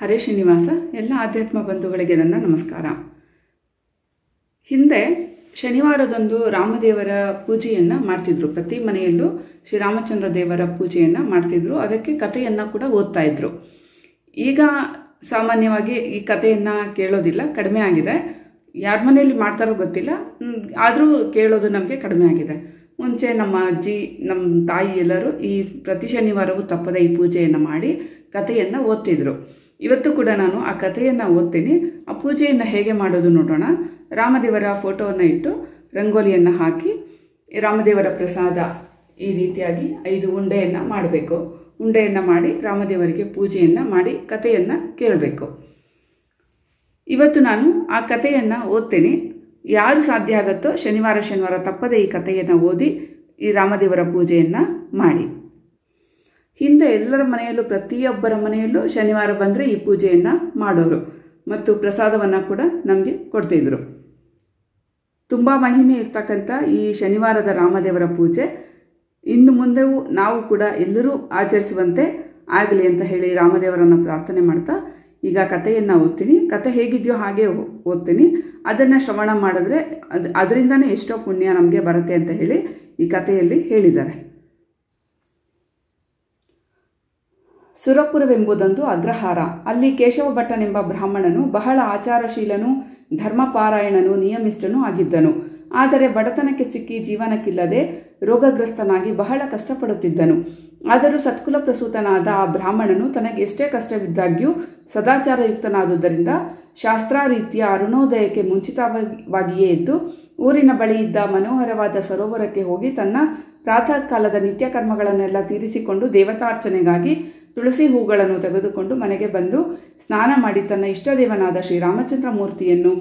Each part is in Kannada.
ಹರೇ ಶ್ರೀನಿವಾಸ. ಎಲ್ಲ ಆಧ್ಯಾತ್ಮ ಬಂಧುಗಳಿಗೆ ನನ್ನ ನಮಸ್ಕಾರ. ಹಿಂದೆ ಶನಿವಾರದಂದು ರಾಮದೇವರ ಪೂಜೆಯನ್ನು ಮಾಡ್ತಿದ್ರು. ಪ್ರತಿ ಮನೆಯಲ್ಲೂ ಶ್ರೀರಾಮಚಂದ್ರ ದೇವರ ಪೂಜೆಯನ್ನು ಮಾಡ್ತಿದ್ರು. ಅದಕ್ಕೆ ಕಥೆಯನ್ನು ಕೂಡ ಓದ್ತಾ ಇದ್ರು. ಈಗ ಸಾಮಾನ್ಯವಾಗಿ ಈ ಕಥೆಯನ್ನು ಕೇಳೋದಿಲ್ಲ, ಕಡಿಮೆ ಆಗಿದೆ. ಯಾರ ಮನೆಯಲ್ಲಿ ಮಾಡ್ತಾರೋ ಗೊತ್ತಿಲ್ಲ, ಆದರೂ ಕೇಳೋದು ನಮಗೆ ಕಡಿಮೆ ಆಗಿದೆ. ಮುಂಚೆ ನಮ್ಮ ಅಜ್ಜಿ, ನಮ್ಮ ತಾಯಿ ಎಲ್ಲರೂ ಈ ಪ್ರತಿ ಶನಿವಾರವೂ ತಪ್ಪದೆ ಈ ಪೂಜೆಯನ್ನು ಮಾಡಿ ಕಥೆಯನ್ನು ಓದ್ತಿದ್ರು. ಇವತ್ತು ಕೂಡ ನಾನು ಆ ಕಥೆಯನ್ನು ಓದ್ತೀನಿ. ಆ ಪೂಜೆಯನ್ನು ಹೇಗೆ ಮಾಡೋದು ನೋಡೋಣ. ರಾಮದೇವರ ಫೋಟೋವನ್ನು ಇಟ್ಟು ರಂಗೋಲಿಯನ್ನು ಹಾಕಿ ರಾಮದೇವರ ಪ್ರಸಾದ ಈ ರೀತಿಯಾಗಿ 5 ಉಂಡೆಯನ್ನು ಮಾಡಬೇಕು. ಉಂಡೆಯನ್ನು ಮಾಡಿ ರಾಮದೇವರಿಗೆ ಪೂಜೆಯನ್ನು ಮಾಡಿ ಕಥೆಯನ್ನು ಕೇಳಬೇಕು. ಇವತ್ತು ನಾನು ಆ ಕಥೆಯನ್ನು ಓದ್ತೀನಿ. ಯಾರು ಸಾಧ್ಯ ಆಗುತ್ತೋ ಶನಿವಾರ ತಪ್ಪದೆ ಈ ಕಥೆಯನ್ನು ಓದಿ ಈ ರಾಮದೇವರ ಪೂಜೆಯನ್ನು ಮಾಡಿ. ಹಿಂದೆ ಎಲ್ಲರ ಮನೆಯಲ್ಲೂ, ಪ್ರತಿಯೊಬ್ಬರ ಮನೆಯಲ್ಲೂ ಶನಿವಾರ ಬಂದರೆ ಈ ಪೂಜೆಯನ್ನು ಮಾಡೋರು ಮತ್ತು ಪ್ರಸಾದವನ್ನು ಕೂಡ ನಮಗೆ ಕೊಡ್ತಿದ್ರು. ತುಂಬ ಮಹಿಮೆ ಇರ್ತಕ್ಕಂಥ ಈ ಶನಿವಾರದ ರಾಮದೇವರ ಪೂಜೆ ಇನ್ನು ಮುಂದೆಯೂ ನಾವು ಕೂಡ ಎಲ್ಲರೂ ಆಚರಿಸುವಂತೆ ಆಗಲಿ ಅಂತ ಹೇಳಿ ರಾಮದೇವರನ್ನು ಪ್ರಾರ್ಥನೆ ಮಾಡ್ತಾ ಈಗ ಕಥೆಯನ್ನು ಓದ್ತೀನಿ. ಕಥೆ ಹೇಗಿದೆಯೋ ಹಾಗೆ ಓದ್ತೀನಿ. ಅದನ್ನು ಶ್ರವಣ ಮಾಡಿದ್ರೆ ಅದರಿಂದನೇ ಎಷ್ಟೋ ಪುಣ್ಯ ನಮಗೆ ಬರುತ್ತೆ ಅಂತ ಹೇಳಿ ಈ ಕಥೆಯಲ್ಲಿ ಹೇಳಿದ್ದಾರೆ. ಸುರಪುರವೆಂಬುದೊಂದು ಅಗ್ರಹಾರ. ಅಲ್ಲಿ ಕೇಶವ ಭಟ್ಟನೆಂಬ ಬ್ರಾಹ್ಮಣನು ಬಹಳ ಆಚಾರಶೀಲನೂ ಧರ್ಮಪಾರಾಯಣನೂ ನಿಯಮಿಷ್ಠನೂ ಆಗಿದ್ದನು. ಆದರೆ ಬಡತನಕ್ಕೆ ಸಿಕ್ಕಿ ಜೀವನಕ್ಕಿಲ್ಲದೆ ರೋಗಗ್ರಸ್ತನಾಗಿ ಬಹಳ ಕಷ್ಟಪಡುತ್ತಿದ್ದನು. ಆದರೂ ಸತ್ಕುಲ ಪ್ರಸೂತನಾದ ಆ ಬ್ರಾಹ್ಮಣನು ತನಗೆ ಎಷ್ಟೇ ಕಷ್ಟವಿದ್ದಾಗ್ಯೂ ಸದಾಚಾರಯುಕ್ತನಾದುದರಿಂದ ಶಾಸ್ತ್ರಾರೀತಿಯ ಅರುಣೋದಯಕ್ಕೆ ಮುಂಚಿತವಾಗಿಯೇ ಎದ್ದು ಊರಿನ ಬಳಿ ಇದ್ದ ಮನೋಹರವಾದ ಸರೋವರಕ್ಕೆ ಹೋಗಿ ತನ್ನ ಪ್ರಾತಃ ಕಾಲದ ನಿತ್ಯ ಕರ್ಮಗಳನ್ನೆಲ್ಲ ತೀರಿಸಿಕೊಂಡು ದೇವತಾರ್ಚನೆಗಾಗಿ ತುಳಸಿ ಹೂಗಳನ್ನು ತೆಗೆದುಕೊಂಡು ಮನೆಗೆ ಬಂದು ಸ್ನಾನ ಮಾಡಿ ತನ್ನ ಇಷ್ಟದೇವನಾದ ಶ್ರೀರಾಮಚಂದ್ರ ಮೂರ್ತಿಯನ್ನು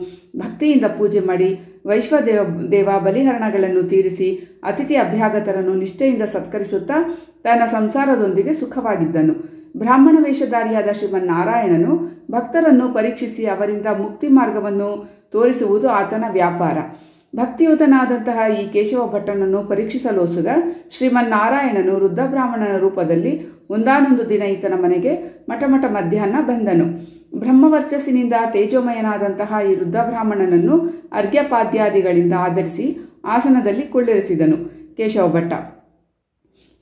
ಭಕ್ತಿಯಿಂದ ಪೂಜೆ ಮಾಡಿ ವೈಶ್ವದೇವ ಬಲಿಹರಣಗಳನ್ನು ತೀರಿಸಿ ಅತಿಥಿ ಅಭ್ಯಾಗತರನ್ನು ನಿಷ್ಠೆಯಿಂದ ಸತ್ಕರಿಸುತ್ತಾ ತನ್ನ ಸಂಸಾರದೊಂದಿಗೆ ಸುಖವಾಗಿದ್ದನು. ಬ್ರಾಹ್ಮಣ ವೇಷಧಾರಿಯಾದ ಶ್ರೀಮನ್ನಾರಾಯಣನು ಭಕ್ತರನ್ನು ಪರೀಕ್ಷಿಸಿ ಅವರಿಂದ ಮುಕ್ತಿ ಮಾರ್ಗವನ್ನು ತೋರಿಸುವುದು ಆತನ ವ್ಯಾಪಾರ. ಭಕ್ತಿಯುತನಾದಂತಹ ಈ ಕೇಶವ ಭಟ್ಟನನ್ನು ಪರೀಕ್ಷಿಸಲೋಸುಗ ಶ್ರೀಮನ್ನಾರಾಯಣನು ವೃದ್ಧ ಬ್ರಾಹ್ಮಣನ ರೂಪದಲ್ಲಿ ಒಂದಾನೊಂದು ದಿನ ಈತನ ಮನೆಗೆ ಮಠಮಠ ಮಧ್ಯಾಹ್ನ ಬಂದನು. ಬ್ರಹ್ಮವರ್ಚಸ್ಸಿನಿಂದ ತೇಜೋಮಯನಾದಂತಹ ಈ ವೃದ್ಧ ಬ್ರಾಹ್ಮಣನನ್ನು ಅರ್ಘ್ಯಪಾದ್ಯಾದಿಗಳಿಂದ ಆಧರಿಸಿ ಆಸನದಲ್ಲಿ ಕುಳ್ಳಿರಿಸಿದನು. ಕೇಶವ ಭಟ್ಟ: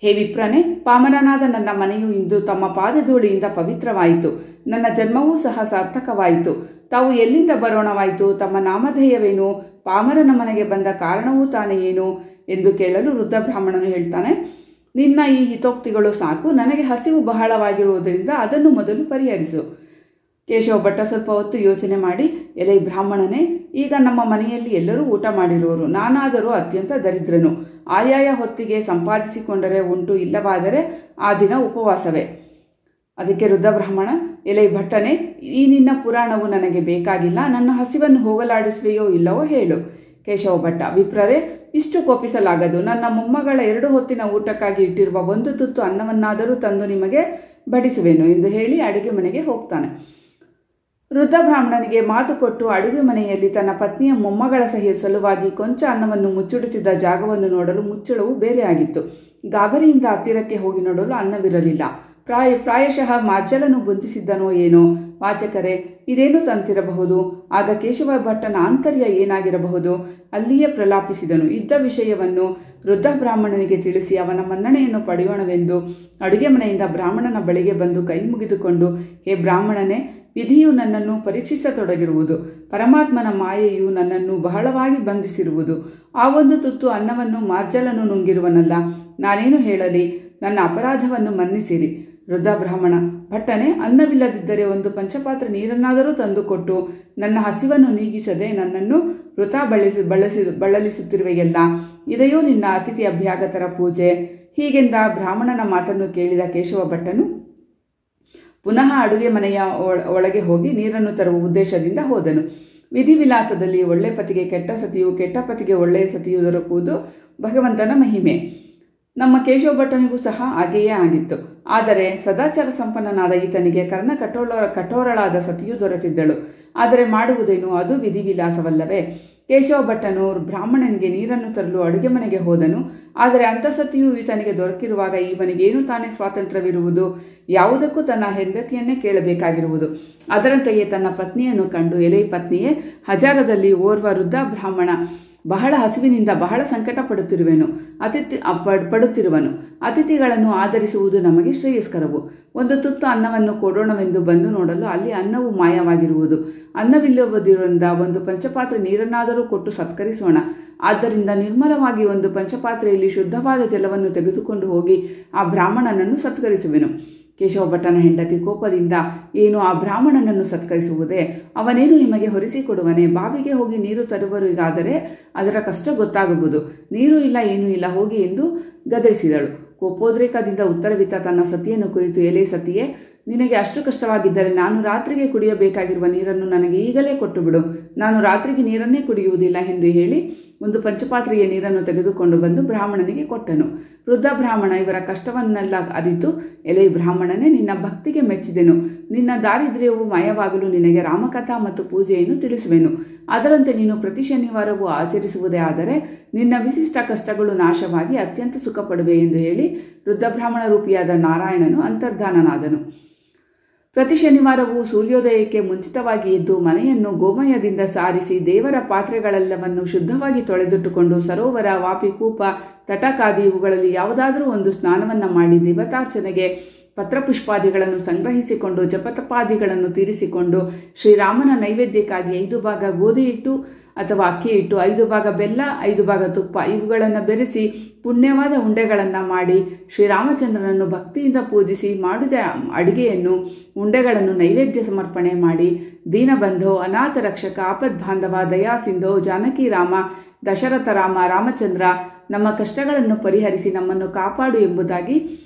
ಹೇ ವಿಪ್ರನೇ, ಪಾಮರನಾದ ನನ್ನ ಮನೆಯು ಇಂದು ತಮ್ಮ ಪಾದಧೂಳಿಯಿಂದ ಪವಿತ್ರವಾಯಿತು. ನನ್ನ ಜನ್ಮವೂ ಸಹ ಸಾರ್ಥಕವಾಯಿತು. ತಾವು ಎಲ್ಲಿಂದ ಬರೋಣವಾಯಿತು? ತಮ್ಮ ನಾಮಧೇಯವೇನು? ಪಾಮರನ ಮನೆಗೆ ಬಂದ ಕಾರಣವೂ ತಾನೇ ಏನು ಎಂದು ಕೇಳಲು ವೃದ್ಧ ಬ್ರಾಹ್ಮಣನು ಹೇಳ್ತಾನೆ: ನಿನ್ನ ಈ ಹಿತೋಕ್ತಿಗಳು ಸಾಕು. ನನಗೆ ಹಸಿವು ಬಹಳವಾಗಿರುವುದರಿಂದ ಅದನ್ನು ಮೊದಲು ಪರಿಹರಿಸು. ಕೇಶವ ಭಟ್ಟ ಸ್ವಲ್ಪ ಹೊತ್ತು ಯೋಚನೆ ಮಾಡಿ, ಎಲೆ ಬ್ರಾಹ್ಮಣನೇ, ಈಗ ನಮ್ಮ ಮನೆಯಲ್ಲಿ ಎಲ್ಲರೂ ಊಟ ಮಾಡಿರುವರು. ನಾನಾದರೂ ಅತ್ಯಂತ ದರಿದ್ರನು. ಆಯಾಯ ಹೊತ್ತಿಗೆ ಸಂಪಾದಿಸಿಕೊಂಡರೆ ಉಂಟು, ಇಲ್ಲವಾದರೆ ಆ ದಿನ ಉಪವಾಸವೇ. ಅದಕ್ಕೆ ವೃದ್ಧ ಬ್ರಾಹ್ಮಣ: ಎಲೆ ಭಟ್ಟನೇ, ಈ ನಿನ್ನ ಪುರಾಣವು ನನಗೆ ಬೇಕಾಗಿಲ್ಲ. ನನ್ನ ಹಸಿವನ್ನು ಹೋಗಲಾಡಿಸುವೆಯೋ ಇಲ್ಲವೋ ಹೇಳು. ಕೇಶವ ಭಟ್ಟ: ವಿಪ್ರರೇ, ಇಷ್ಟು ಕೋಪಿಸಲಾಗದು. ನನ್ನ ಮೊಮ್ಮಗಳ 2 ಹೊತ್ತಿನ ಊಟಕ್ಕಾಗಿ ಇಟ್ಟಿರುವ 1 ತುತ್ತು ಅನ್ನವನ್ನಾದರೂ ತಂದು ನಿಮಗೆ ಬಡಿಸುವೆನು ಎಂದು ಹೇಳಿ ಅಡುಗೆ ಮನೆಗೆ ಹೋಗ್ತಾನೆ. ವೃದ್ಧ ಬ್ರಾಹ್ಮಣನಿಗೆ ಮಾತು ಕೊಟ್ಟು ಅಡುಗೆ ಮನೆಯಲ್ಲಿ ತನ್ನ ಪತ್ನಿಯ ಮೊಮ್ಮಗಳ ಸಲುವಾಗಿ ಕೊಂಚ ಅನ್ನವನ್ನು ಮುಚ್ಚಿಡುತ್ತಿದ್ದ ಜಾಗವನ್ನು ನೋಡಲು ಮುಚ್ಚಳವು ಬೇರೆಯಾಗಿತ್ತು. ಗಾಬರಿಯಿಂದ ಹತ್ತಿರಕ್ಕೆ ಹೋಗಿ ನೋಡಲು ಅನ್ನವಿರಲಿಲ್ಲ. ಪ್ರಾಯಶಃ ಮಾರ್ಜಲನು ಬುಂಜಿಸಿದ್ದನೋ ಏನೋ. ವಾಚಕರೇ, ಇದೇನು ತಂತಿರಬಹುದು? ಆಗ ಕೇಶವ ಭಟ್ಟನ ಆಂತರ್ಯ ಏನಾಗಿರಬಹುದು? ಅಲ್ಲಿಯೇ ಪ್ರಲಾಪಿಸಿದನು. ಇದ್ದ ವಿಷಯವನ್ನು ವೃದ್ಧ ಬ್ರಾಹ್ಮಣನಿಗೆ ತಿಳಿಸಿ ಅವನ ಮನ್ನಣೆಯನ್ನು ಪಡೆಯೋಣವೆಂದು ಅಡುಗೆ ಮನೆಯಿಂದ ಬ್ರಾಹ್ಮಣನ ಬಳಿಗೆ ಬಂದು ಕೈ ಮುಗಿದುಕೊಂಡು, ಹೇ ಬ್ರಾಹ್ಮಣನೇ, ವಿಧಿಯು ನನ್ನನ್ನು ಪರೀಕ್ಷಿಸತೊಡಗಿರುವುದು. ಪರಮಾತ್ಮನ ಮಾಯೆಯು ನನ್ನನ್ನು ಬಹಳವಾಗಿ ಬಂಧಿಸಿರುವುದು. ಆ 1 ತುತ್ತು ಅನ್ನವನ್ನು ಮಾರ್ಜಲನು ನುಂಗಿರುವನಲ್ಲ, ನಾನೇನು ಹೇಳಲಿ? ನನ್ನ ಅಪರಾಧವನ್ನು ಮನ್ನಿಸಿರಿ. ವೃದ್ಧ ಬ್ರಾಹ್ಮಣ: ಭಟ್ಟನೆ, ಅನ್ನವಿಲ್ಲದಿದ್ದರೆ 1 ಪಂಚಪಾತ್ರ ನೀರನ್ನಾದರೂ ತಂದುಕೊಟ್ಟು ನನ್ನ ಹಸಿವನ್ನು ನೀಗಿಸದೆ ನನ್ನನ್ನು ವೃಥಾ ಬಳಲಿಸುತ್ತಿರುವೆಯಲ್ಲ. ಇதைಯೋ ನಿನ್ನ ಅತಿಥಿ ಅಭ್ಯಾಗತರ ಪೂಜೆ? ಹೀಗೆಂದ ಬ್ರಾಹ್ಮಣನ ಮಾತನ್ನು ಕೇಳಿದ ಕೇಶವ ಭಟ್ಟನು ಪುನಃ ಅಡುಗೆ ಮನೆಯ ಒಳಗೆ ಹೋಗಿ ನೀರನ್ನು ತರುವ ಉದ್ದೇಶದಿಂದ ಹೋದನು. ವಿಧಿವಿಲಾಸದಲ್ಲಿ ಒಳ್ಳೆ ಪತಿಗೆ ಕೆಟ್ಟ ಸತಿಯು, ಕೆಟ್ಟ ಪತಿಗೆ ಒಳ್ಳೆಯ ಸತಿಯು ದೊರಕುವುದು ಭಗವಂತನ ಮಹಿಮೆ. ನಮ್ಮ ಕೇಶವ ಭಟ್ಟನಿಗೂ ಸಹ ಹಾಗೆಯೇ ಆಗಿತ್ತು. ಆದರೆ ಸದಾಚಾರ ಸಂಪನ್ನನಾದ ಈತನಿಗೆ ಕಠೋರಳಾದ ಸತಿಯು ದೊರೆತಿದ್ದಳು. ಆದರೆ ಮಾಡುವುದೇನು? ಅದು ವಿಧಿವಿಲಾಸವಲ್ಲವೇ? ಕೇಶವ ಭಟ್ಟನು ಬ್ರಾಹ್ಮಣನಿಗೆ ನೀರನ್ನು ತರಲು ಅಡುಗೆ ಮನೆಗೆ ಹೋದನು. ಆದರೆ ಅಂತಸತಿಯು ಈತನಿಗೆ ದೊರಕಿರುವಾಗ ಇವನಿಗೇನು ತಾನೇ ಸ್ವಾತಂತ್ರ್ಯವಿರುವುದು, ಯಾವುದಕ್ಕೂ ತನ್ನ ಹೆಂಡತಿಯನ್ನೇ ಕೇಳಬೇಕಾಗಿರುವುದು. ಅದರಂತೆಯೇ ತನ್ನ ಪತ್ನಿಯನ್ನು ಕಂಡು, ಎಲೆ ಪತ್ನಿಯೇ, ಹಜಾರದಲ್ಲಿ ಓರ್ವ ವೃದ್ಧ ಬ್ರಾಹ್ಮಣ ಬಹಳ ಹಸಿವಿನಿಂದ ಬಹಳ ಸಂಕಟ ಪಡುತ್ತಿರುವನು. ಅತಿಥಿಗಳನ್ನು ಆಧರಿಸುವುದು ನಮಗೆ ಶ್ರೇಯಸ್ಕರವು. ಒಂದು ತುತ್ತು ಅನ್ನವನ್ನು ಕೊಡೋಣವೆಂದು ಬಂದು ನೋಡಲು ಅಲ್ಲಿ ಅನ್ನವು ಮಾಯವಾಗಿರುವುದು. ಅನ್ನವಿಲ್ಲದಿರುವುದರಿಂದ ಒಂದು ಪಂಚಪಾತ್ರೆ ನೀರನ್ನಾದರೂ ಕೊಟ್ಟು ಸತ್ಕರಿಸೋಣ. ಆದ್ದರಿಂದ ನಿರ್ಮಲವಾಗಿ ಒಂದು ಪಂಚಪಾತ್ರೆಯಲ್ಲಿ ಶುದ್ಧವಾದ ಜಲವನ್ನು ತೆಗೆದುಕೊಂಡು ಹೋಗಿ ಆ ಬ್ರಾಹ್ಮಣನನ್ನು ಸತ್ಕರಿಸುವೆನು. ಕೇಶವ ಭಟ್ಟನ ಹೆಂಡತಿ ಕೋಪದಿಂದ, ಏನು ಆ ಬ್ರಾಹ್ಮಣನನ್ನು ಸತ್ಕರಿಸುವುದೇ? ಅವನೇನು ನಿಮಗೆ ಹೊರಿಸಿಕೊಡುವನೆ? ಬಾವಿಗೆ ಹೋಗಿ ನೀರು ತರುವರಿಗಾದರೆ ಅದರ ಕಷ್ಟ ಗೊತ್ತಾಗುವುದು. ನೀರು ಇಲ್ಲ, ಏನೂ ಇಲ್ಲ, ಹೋಗಿ ಎಂದು ಗದರಿಸಿದಳು. ಕೋಪೋದ್ರೇಕದಿಂದ ಉತ್ತರವಿತ್ತ ತನ್ನ ಸತಿಯನ್ನು ಕುರಿತು, ಎಲೆ ಸತಿಯೇ, ನಿನಗೆ ಅಷ್ಟು ಕಷ್ಟವಾಗಿದ್ದರೆ ನಾನು ರಾತ್ರಿಗೆ ಕುಡಿಯಬೇಕಾಗಿರುವ ನೀರನ್ನು ನನಗೆ ಈಗಲೇ ಕೊಟ್ಟು ಬಿಡು. ನಾನು ರಾತ್ರಿಗೆ ನೀರನ್ನೇ ಕುಡಿಯುವುದಿಲ್ಲ ಎಂದು ಹೇಳಿ ಒಂದು ಪಂಚಪಾತ್ರೆಯ ನೀರನ್ನು ತೆಗೆದುಕೊಂಡು ಬಂದು ಬ್ರಾಹ್ಮಣನಿಗೆ ಕೊಟ್ಟನು. ವೃದ್ಧ ಬ್ರಾಹ್ಮಣ ಇವರ ಕಷ್ಟವನ್ನೆಲ್ಲ ಅರಿತು, ಎಲೆ ಬ್ರಾಹ್ಮಣನೇ, ನಿನ್ನ ಭಕ್ತಿಗೆ ಮೆಚ್ಚಿದೆನು. ನಿನ್ನ ದಾರಿದ್ರ್ಯವು ಮಯವಾಗಲು ನಿನಗೆ ರಾಮಕಥಾ ಮತ್ತು ಪೂಜೆಯನ್ನು ತಿಳಿಸುವೆನು. ಅದರಂತೆ ನೀನು ಪ್ರತಿ ಶನಿವಾರವೂ ಆಚರಿಸುವುದೇ ಆದರೆ ನಿನ್ನ ವಿಶಿಷ್ಟ ಕಷ್ಟಗಳು ನಾಶವಾಗಿ ಅತ್ಯಂತ ಸುಖಪಡುವೆ ಎಂದು ಹೇಳಿ ವೃದ್ಧ ಬ್ರಾಹ್ಮಣ ರೂಪಿಯಾದ ನಾರಾಯಣನು ಅಂತರ್ಧಾನನಾದನು. ಪ್ರತಿ ಶನಿವಾರವೂ ಸೂರ್ಯೋದಯಕ್ಕೆ ಮುಂಚಿತವಾಗಿ ಎದ್ದು ಮನೆಯನ್ನು ಗೋಮಯದಿಂದ ಸಾರಿಸಿ ದೇವರ ಪಾತ್ರೆಗಳೆಲ್ಲವನ್ನು ಶುದ್ಧವಾಗಿ ತೊಳೆದಿಟ್ಟುಕೊಂಡು ಸರೋವರ, ವಾಪಿ, ಕೂಪ, ತಟಕಾದಿ ಇವುಗಳಲ್ಲಿ ಯಾವುದಾದರೂ ಒಂದು ಸ್ನಾನವನ್ನು ಮಾಡಿ ದೇವತಾರ್ಚನೆಗೆ ಪತ್ರಪುಷ್ಪಾದಿಗಳನ್ನು ಸಂಗ್ರಹಿಸಿಕೊಂಡು ಜಪತಪಾದಿಗಳನ್ನು ತೀರಿಸಿಕೊಂಡು ಶ್ರೀರಾಮನ ನೈವೇದ್ಯಕ್ಕಾಗಿ 5 ಭಾಗ ಗೋಧಿ ಹಿಟ್ಟು ಅಥವಾ ಅಕ್ಕಿ ಹಿಟ್ಟು, 5 ಭಾಗ ಬೆಲ್ಲ, 5 ಭಾಗ ತುಪ್ಪ ಇವುಗಳನ್ನು ಬೆರೆಸಿ ಪುಣ್ಯವಾದ ಉಂಡೆಗಳನ್ನು ಮಾಡಿ ಶ್ರೀರಾಮಚಂದ್ರನನ್ನು ಭಕ್ತಿಯಿಂದ ಪೂಜಿಸಿ ಮಾಡಿದ ಅಡಿಗೆಯನ್ನು ಉಂಡೆಗಳನ್ನು ನೈವೇದ್ಯ ಸಮರ್ಪಣೆ ಮಾಡಿ, ದೀನಬಂಧೋ, ಅನಾಥ ರಕ್ಷಕ, ಆಪದ್ ಬಾಂಧವ, ದಯಾಸಿಂಧೋ, ಜಾನಕಿ ರಾಮ, ದಶರಥ ರಾಮ, ರಾಮಚಂದ್ರ, ನಮ್ಮ ಕಷ್ಟಗಳನ್ನು ಪರಿಹರಿಸಿ ನಮ್ಮನ್ನು ಕಾಪಾಡು ಎಂಬುದಾಗಿ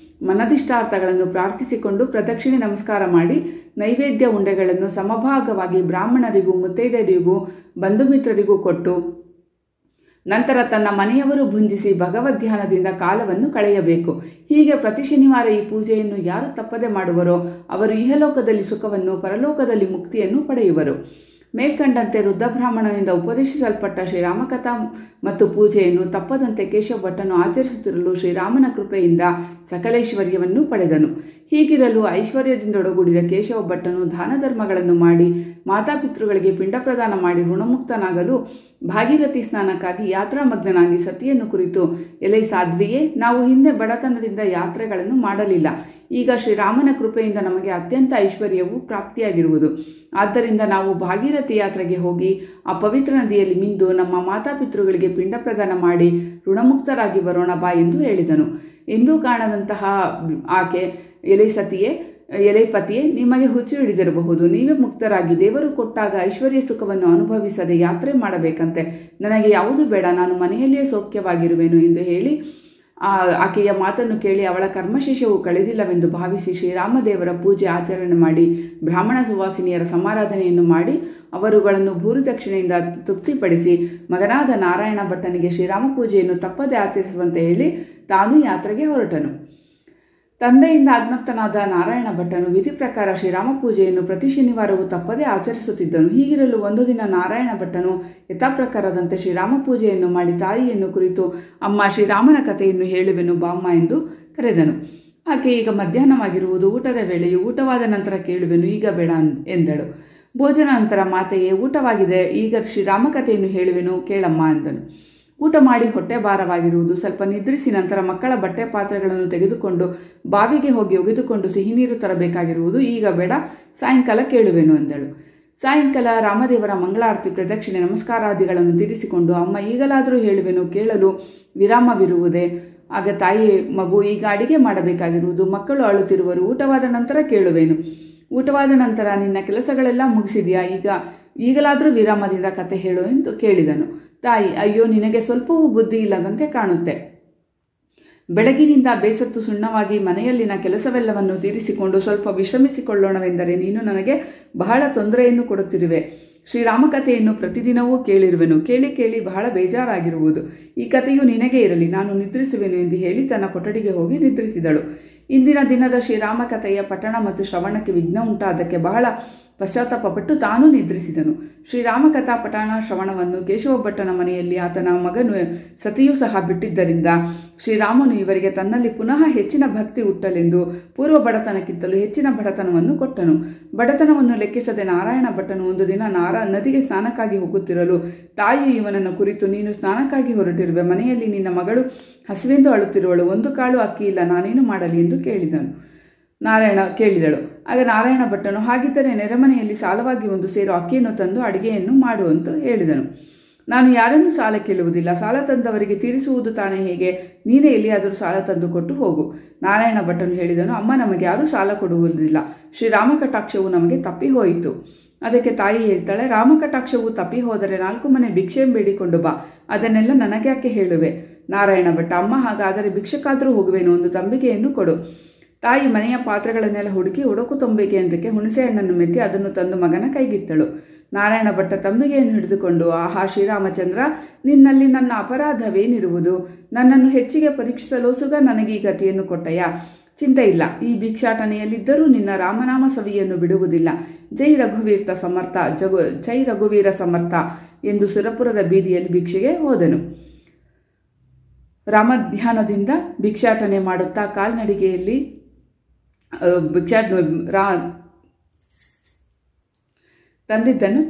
ಮನದಿಷ್ಟಾರ್ಥಗಳನ್ನು ಪ್ರಾರ್ಥಿಸಿಕೊಂಡು ಪ್ರದಕ್ಷಿಣೆ ನಮಸ್ಕಾರ ಮಾಡಿ ನೈವೇದ್ಯ ಉಂಡೆಗಳನ್ನು ಸಮಭಾಗವಾಗಿ ಬ್ರಾಹ್ಮಣರಿಗೂ ಮುತ್ತೈದೆಯರಿಗೂ ಬಂಧು ಮಿತ್ರರಿಗೂ ಕೊಟ್ಟು ನಂತರ ತನ್ನ ಮನೆಯವರು ಭುಂಜಿಸಿ ಭಗವದ್ಧ್ಯಾನದಿಂದ ಕಾಲವನ್ನು ಕಳೆಯಬೇಕು. ಹೀಗೆ ಪ್ರತಿ ಶನಿವಾರ ಈ ಪೂಜೆಯನ್ನು ಯಾರು ತಪ್ಪದೆ ಮಾಡುವರೋ ಅವರು ಇಹಲೋಕದಲ್ಲಿ ಸುಖವನ್ನು, ಪರಲೋಕದಲ್ಲಿ ಮುಕ್ತಿಯನ್ನು ಪಡೆಯುವರು. ಮೇಲ್ಕಂಡಂತೆ ವೃದ್ಧ ಬ್ರಾಹ್ಮಣನಿಂದ ಉಪದೇಶಿಸಲ್ಪಟ್ಟ ಶ್ರೀರಾಮಕಥಾ ಮತ್ತು ಪೂಜೆಯನ್ನು ತಪ್ಪದಂತೆ ಕೇಶವ ಭಟ್ಟನು ಆಚರಿಸುತ್ತಿರಲು ಶ್ರೀರಾಮನ ಕೃಪೆಯಿಂದ ಸಕಲೈಶ್ವರ್ಯವನ್ನು ಪಡೆದನು. ಹೀಗಿರಲು ಐಶ್ವರ್ಯದಿಂದೊಡಗೂಡಿದ ಕೇಶವ ಭಟ್ಟನು ದಾನ ಧರ್ಮಗಳನ್ನು ಮಾಡಿ ಮಾತಾಪಿತೃಗಳಿಗೆ ಪಿಂಡ ಪ್ರದಾನ ಮಾಡಿ ಋಣಮುಕ್ತನಾಗಲು ಭಾಗೀರಥಿ ಸ್ನಾನಕ್ಕಾಗಿ ಯಾತ್ರಾಮಗ್ನಾಗಿ ಸತಿಯನ್ನು ಕುರಿತು, ಎಲೆ ಸಾಧ್ವಿಯೇ, ನಾವು ಹಿಂದೆ ಬಡತನದಿಂದ ಯಾತ್ರೆಗಳನ್ನು ಮಾಡಲಿಲ್ಲ. ಈಗ ಶ್ರೀರಾಮನ ಕೃಪೆಯಿಂದ ನಮಗೆ ಅತ್ಯಂತ ಐಶ್ವರ್ಯವು ಪ್ರಾಪ್ತಿಯಾಗಿರುವುದು. ಆದ್ದರಿಂದ ನಾವು ಭಾಗೀರಥಿ ಯಾತ್ರೆಗೆ ಹೋಗಿ ಆ ಪವಿತ್ರ ನದಿಯಲ್ಲಿ ಮಿಂದು ನಮ್ಮ ಮಾತಾಪಿತೃಗಳಿಗೆ ಪಿಂಡ ಪ್ರದಾನ ಮಾಡಿ ಋಣಮುಕ್ತರಾಗಿ ಬರೋಣ ಬಾ ಎಂದು ಹೇಳಿದನು. ಎಂದೂ ಕಾಣದಂತಹ ಆಕೆ, ಎಲೆ ಸತಿಯೇ, ಎಲೆ ಪತಿಯೇ, ನಿಮಗೆ ಹುಚ್ಚು ಹಿಡಿದಿರಬಹುದು. ನೀವೇ ಮುಕ್ತರಾಗಿ ದೇವರು ಕೊಟ್ಟಾಗ ಐಶ್ವರ್ಯ ಸುಖವನ್ನು ಅನುಭವಿಸದೆ ಯಾತ್ರೆ ಮಾಡಬೇಕಂತೆ. ನನಗೆ ಯಾವುದು ಬೇಡ, ನಾನು ಮನೆಯಲ್ಲಿಯೇ ಸೌಖ್ಯವಾಗಿರುವೆನು ಎಂದು ಹೇಳಿ ಆಕೆಯ ಮಾತನ್ನು ಕೇಳಿ ಅವಳ ಕರ್ಮಶೇಷವು ಕಳೆದಿಲ್ಲವೆಂದು ಭಾವಿಸಿ ಶ್ರೀರಾಮದೇವರ ಪೂಜೆ ಆಚರಣೆ ಮಾಡಿ ಬ್ರಾಹ್ಮಣ ಸುವಾಸಿನಿಯರ ಸಮಾರಾಧನೆಯನ್ನು ಮಾಡಿ ಅವರುಗಳನ್ನು ಭೂರಿದಕ್ಷಿಣೆಯಿಂದ ತೃಪ್ತಿಪಡಿಸಿ ಮಗನಾದ ನಾರಾಯಣ ಭಟ್ಟನಿಗೆ ಶ್ರೀರಾಮ ಪೂಜೆಯನ್ನು ತಪ್ಪದೆ ಆಚರಿಸುವಂತೆ ಹೇಳಿ ತಾನು ಯಾತ್ರೆಗೆ ಹೊರಟನು. ತಂದೆಯಿಂದ ಆಜ್ಞಪ್ತನಾದ ನಾರಾಯಣ ಭಟ್ಟನು ವಿಧಿ ಪ್ರಕಾರ ಶ್ರೀರಾಮ ಪೂಜೆಯನ್ನು ಪ್ರತಿ ಶನಿವಾರವೂ ತಪ್ಪದೇ ಆಚರಿಸುತ್ತಿದ್ದನು. ಹೀಗಿರಲು ಒಂದು ದಿನ ನಾರಾಯಣ ಭಟ್ಟನು ಯಥಾಪ್ರಕಾರದಂತೆ ಶ್ರೀರಾಮ ಪೂಜೆಯನ್ನು ಮಾಡಿ ತಾಯಿಯನ್ನು ಕುರಿತು, ಅಮ್ಮ, ಶ್ರೀರಾಮನ ಕಥೆಯನ್ನು ಹೇಳುವೆನು ಬಾಮ್ಮ ಎಂದು ಕರೆದನು. ಆಕೆ, ಈಗ ಮಧ್ಯಾಹ್ನವಾಗಿರುವುದು, ಊಟದ ವೇಳೆಯು, ಊಟವಾದ ನಂತರ ಕೇಳುವೆನು, ಈಗ ಬೇಡ ಎಂದಳು. ಭೋಜನ ನಂತರ ಮಾತೆಯೇ, ಊಟವಾಗಿದೆ, ಈಗ ಶ್ರೀರಾಮ ಕಥೆಯನ್ನು ಹೇಳುವೆನು, ಕೇಳಮ್ಮ ಎಂದನು. ಊಟ ಮಾಡಿ ಹೊಟ್ಟೆ ಭಾರವಾಗಿರುವುದು, ಸ್ವಲ್ಪ ನಿದ್ರಿಸಿ ನಂತರ ಮಕ್ಕಳ ಬಟ್ಟೆ ಪಾತ್ರೆಗಳನ್ನು ತೆಗೆದುಕೊಂಡು ಬಾವಿಗೆ ಹೋಗಿ ಒಗೆದುಕೊಂಡು ಸಿಹಿ ನೀರು ತರಬೇಕಾಗಿರುವುದು, ಈಗ ಬೇಡ, ಸಾಯಂಕಾಲ ಕೇಳುವೆನು ಎಂದಳು. ಸಾಯಂಕಾಲ ರಾಮದೇವರ ಮಂಗಳಾರತಿ, ಪ್ರದಕ್ಷಿಣೆ, ನಮಸ್ಕಾರಾದಿಗಳನ್ನು ತೀರಿಸಿಕೊಂಡು, ಅಮ್ಮ, ಈಗಲಾದರೂ ಹೇಳುವೆನು, ಕೇಳಲು ವಿರಾಮವಿರುವುದೇ? ಆಗ ತಾಯಿ, ಮಗು, ಈಗ ಅಡಿಗೆ ಮಾಡಬೇಕಾಗಿರುವುದು, ಮಕ್ಕಳು ಅಳುತ್ತಿರುವರು, ಊಟವಾದ ನಂತರ ಕೇಳುವೆನು. ಊಟವಾದ ನಂತರ ನಿನ್ನ ಕೆಲಸಗಳೆಲ್ಲ ಮುಗಿಸಿದೆಯಾ? ಈಗಲಾದರೂ ವಿರಾಮದಿಂದ ಕತೆ ಹೇಳು ಎಂದು ಕೇಳಿದನು. ತಾಯಿ, ಅಯ್ಯೋ, ನಿನಗೆ ಸ್ವಲ್ಪವೂ ಬುದ್ಧಿ ಇಲ್ಲದಂತೆ ಕಾಣುತ್ತೆ. ಬೆಳಗಿನಿಂದ ಬೇಸತ್ತು ಸುಣ್ಣವಾಗಿ ಮನೆಯಲ್ಲಿನ ಕೆಲಸವೆಲ್ಲವನ್ನು ತೀರಿಸಿಕೊಂಡು ಸ್ವಲ್ಪ ವಿಶ್ರಮಿಸಿಕೊಳ್ಳೋಣವೆಂದರೆ ನೀನು ನನಗೆ ಬಹಳ ತೊಂದರೆಯನ್ನು ಕೊಡುತ್ತಿರುವೆ. ಶ್ರೀರಾಮಕಥೆಯನ್ನು ಪ್ರತಿದಿನವೂ ಕೇಳಿರುವೆನು, ಕೇಳಿ ಕೇಳಿ ಬಹಳ ಬೇಜಾರಾಗಿರುವುದು. ಈ ಕಥೆಯು ನಿನಗೆ ಇರಲಿ, ನಾನು ನಿದ್ರಿಸುವೆನು ಎಂದು ಹೇಳಿ ತನ್ನ ಕೊಠಡಿಗೆ ಹೋಗಿ ನಿದ್ರಿಸಿದಳು. ಇಂದಿನ ದಿನದ ಶ್ರೀರಾಮ ಕಥೆಯ ಪಠಣ ಮತ್ತು ಶ್ರವಣಕ್ಕೆ ವಿಘ್ನ ಉಂಟಾದಕ್ಕೆ ಬಹಳ ಪಶ್ಚಾತ್ತಾಪಪಟ್ಟು ತಾನೂ ನಿದ್ರಿಸಿದನು. ಶ್ರೀರಾಮ ಕಥಾಪಠಣ ಶ್ರವಣವನ್ನು ಕೇಶವ ಭಟ್ಟನ ಮನೆಯಲ್ಲಿ ಆತನ ಮಗನು ಸತಿಯೂ ಸಹ ಬಿಟ್ಟಿದ್ದರಿಂದ ಶ್ರೀರಾಮನು ಇವರಿಗೆ ತನ್ನಲ್ಲಿ ಪುನಃ ಹೆಚ್ಚಿನ ಭಕ್ತಿ ಹುಟ್ಟಲೆಂದು ಪೂರ್ವ ಬಡತನಕ್ಕಿಂತಲೂ ಹೆಚ್ಚಿನ ಬಡತನವನ್ನು ಕೊಟ್ಟನು. ಬಡತನವನ್ನು ಲೆಕ್ಕಿಸದೆ ನಾರಾಯಣ ಭಟ್ಟನು ಒಂದು ದಿನ ನದಿಗೆ ಸ್ನಾನಕ್ಕಾಗಿ ಹೋಗುತ್ತಿರಲು ತಾಯಿಯು ಇವನನ್ನು ಕುರಿತು, ನೀನು ಸ್ನಾನಕ್ಕಾಗಿ ಹೊರಟಿರುವೆ, ಮನೆಯಲ್ಲಿ ನಿನ್ನ ಮಗಳು ಹಸಿವೆಂದು ಅಳುತ್ತಿರುವಳು, ಒಂದು ಕಾಳು ಅಕ್ಕಿ ಇಲ್ಲ, ನಾನೇನು ಮಾಡಲಿ ಎಂದು ಕೇಳಿದಳು. ಆಗ ನಾರಾಯಣ ಭಟ್ಟನು, ಹಾಗಿದ್ದರೆ ನೆರೆಮನೆಯಲ್ಲಿ ಸಾಲವಾಗಿ ಒಂದು ಸೇರು ಅಕ್ಕಿಯನ್ನು ತಂದು ಅಡಿಗೆಯನ್ನು ಮಾಡುವಂತ ಹೇಳಿದನು. ನಾನು ಯಾರನ್ನೂ ಸಾಲ ಕೇಳುವುದಿಲ್ಲ, ಸಾಲ ತಂದವರಿಗೆ ತೀರಿಸುವುದು ತಾನೇ ಹೇಗೆ? ನೀನೇ ಎಲ್ಲಿಯಾದರೂ ಸಾಲ ತಂದು ಕೊಟ್ಟು ಹೋಗು. ನಾರಾಯಣ ಭಟ್ಟನು ಹೇಳಿದನು, ಅಮ್ಮ, ನಮಗೆ ಯಾರೂ ಸಾಲ ಕೊಡುವುದಿಲ್ಲ, ಶ್ರೀರಾಮ ಕಟಾಕ್ಷವು ನಮಗೆ ತಪ್ಪಿ ಹೋಯಿತು. ಅದಕ್ಕೆ ತಾಯಿ ಹೇಳ್ತಾಳೆ, ರಾಮಕಟಾಕ್ಷವು ತಪ್ಪಿ ಹೋದರೆ 4 ಮನೆ ಭಿಕ್ಷೆ ಬೇಡಿಕೊಂಡು ಬಾ, ಅದನ್ನೆಲ್ಲ ನನಗ್ಯಾಕೆ ಹೇಳುವೆ? ನಾರಾಯಣ ಭಟ್ಟ, ಅಮ್ಮ, ಹಾಗಾದರೆ ಭಿಕ್ಷಕ್ಕಾದರೂ ಹೋಗುವೆನು, ಒಂದು ತಂಬಿಗೆಯನ್ನು ಕೊಡು. ತಾಯಿ ಮನೆಯ ಪಾತ್ರೆಗಳನ್ನೆಲ್ಲ ಹುಡುಕಿ ಒಡಕು ತಂಬಿಗೆ ಎಂದಕ್ಕೆ ಹುಣಸೆ ಹಣ್ಣನ್ನು ಮೆತ್ತಿ ಅದನ್ನು ತಂದು ಮಗನ ಕೈಗಿತ್ತಳು. ನಾರಾಯಣ ಭಟ್ಟ ತಂಬಿಗೆಯನ್ನು ಹಿಡಿದುಕೊಂಡು, ಆಹಾ ಶ್ರೀರಾಮಚಂದ್ರ, ನಿನ್ನಲ್ಲಿ ನನ್ನ ಅಪರಾಧವೇನಿರುವುದು? ನನ್ನನ್ನು ಹೆಚ್ಚಿಗೆ ಪರೀಕ್ಷಿಸಲು ಸುಗ ನನಗೆ ಈ ಗತಿಯನ್ನು ಕೊಟ್ಟಯ್ಯ. ಚಿಂತೆ ಇಲ್ಲ, ಈ ಭಿಕ್ಷಾಟನೆಯಲ್ಲಿದ್ದರೂ ನಿನ್ನ ರಾಮನಾಮ ಸವಿಯನ್ನು ಬಿಡುವುದಿಲ್ಲ. ಜೈ ರಘುವೀರ ಸಮರ್ಥ ಎಂದು ಸುರಪುರದ ಬೀದಿಯಲ್ಲಿ ಭಿಕ್ಷೆಗೆ ಹೋದನು. ರಾಮಧ್ಯಾನದಿಂದ ಭಿಕ್ಷಾಟನೆ ಮಾಡುತ್ತಾ ಕಾಲ್ನಡಿಗೆಯಲ್ಲಿ ತಂದಿದ್ದನ್ನು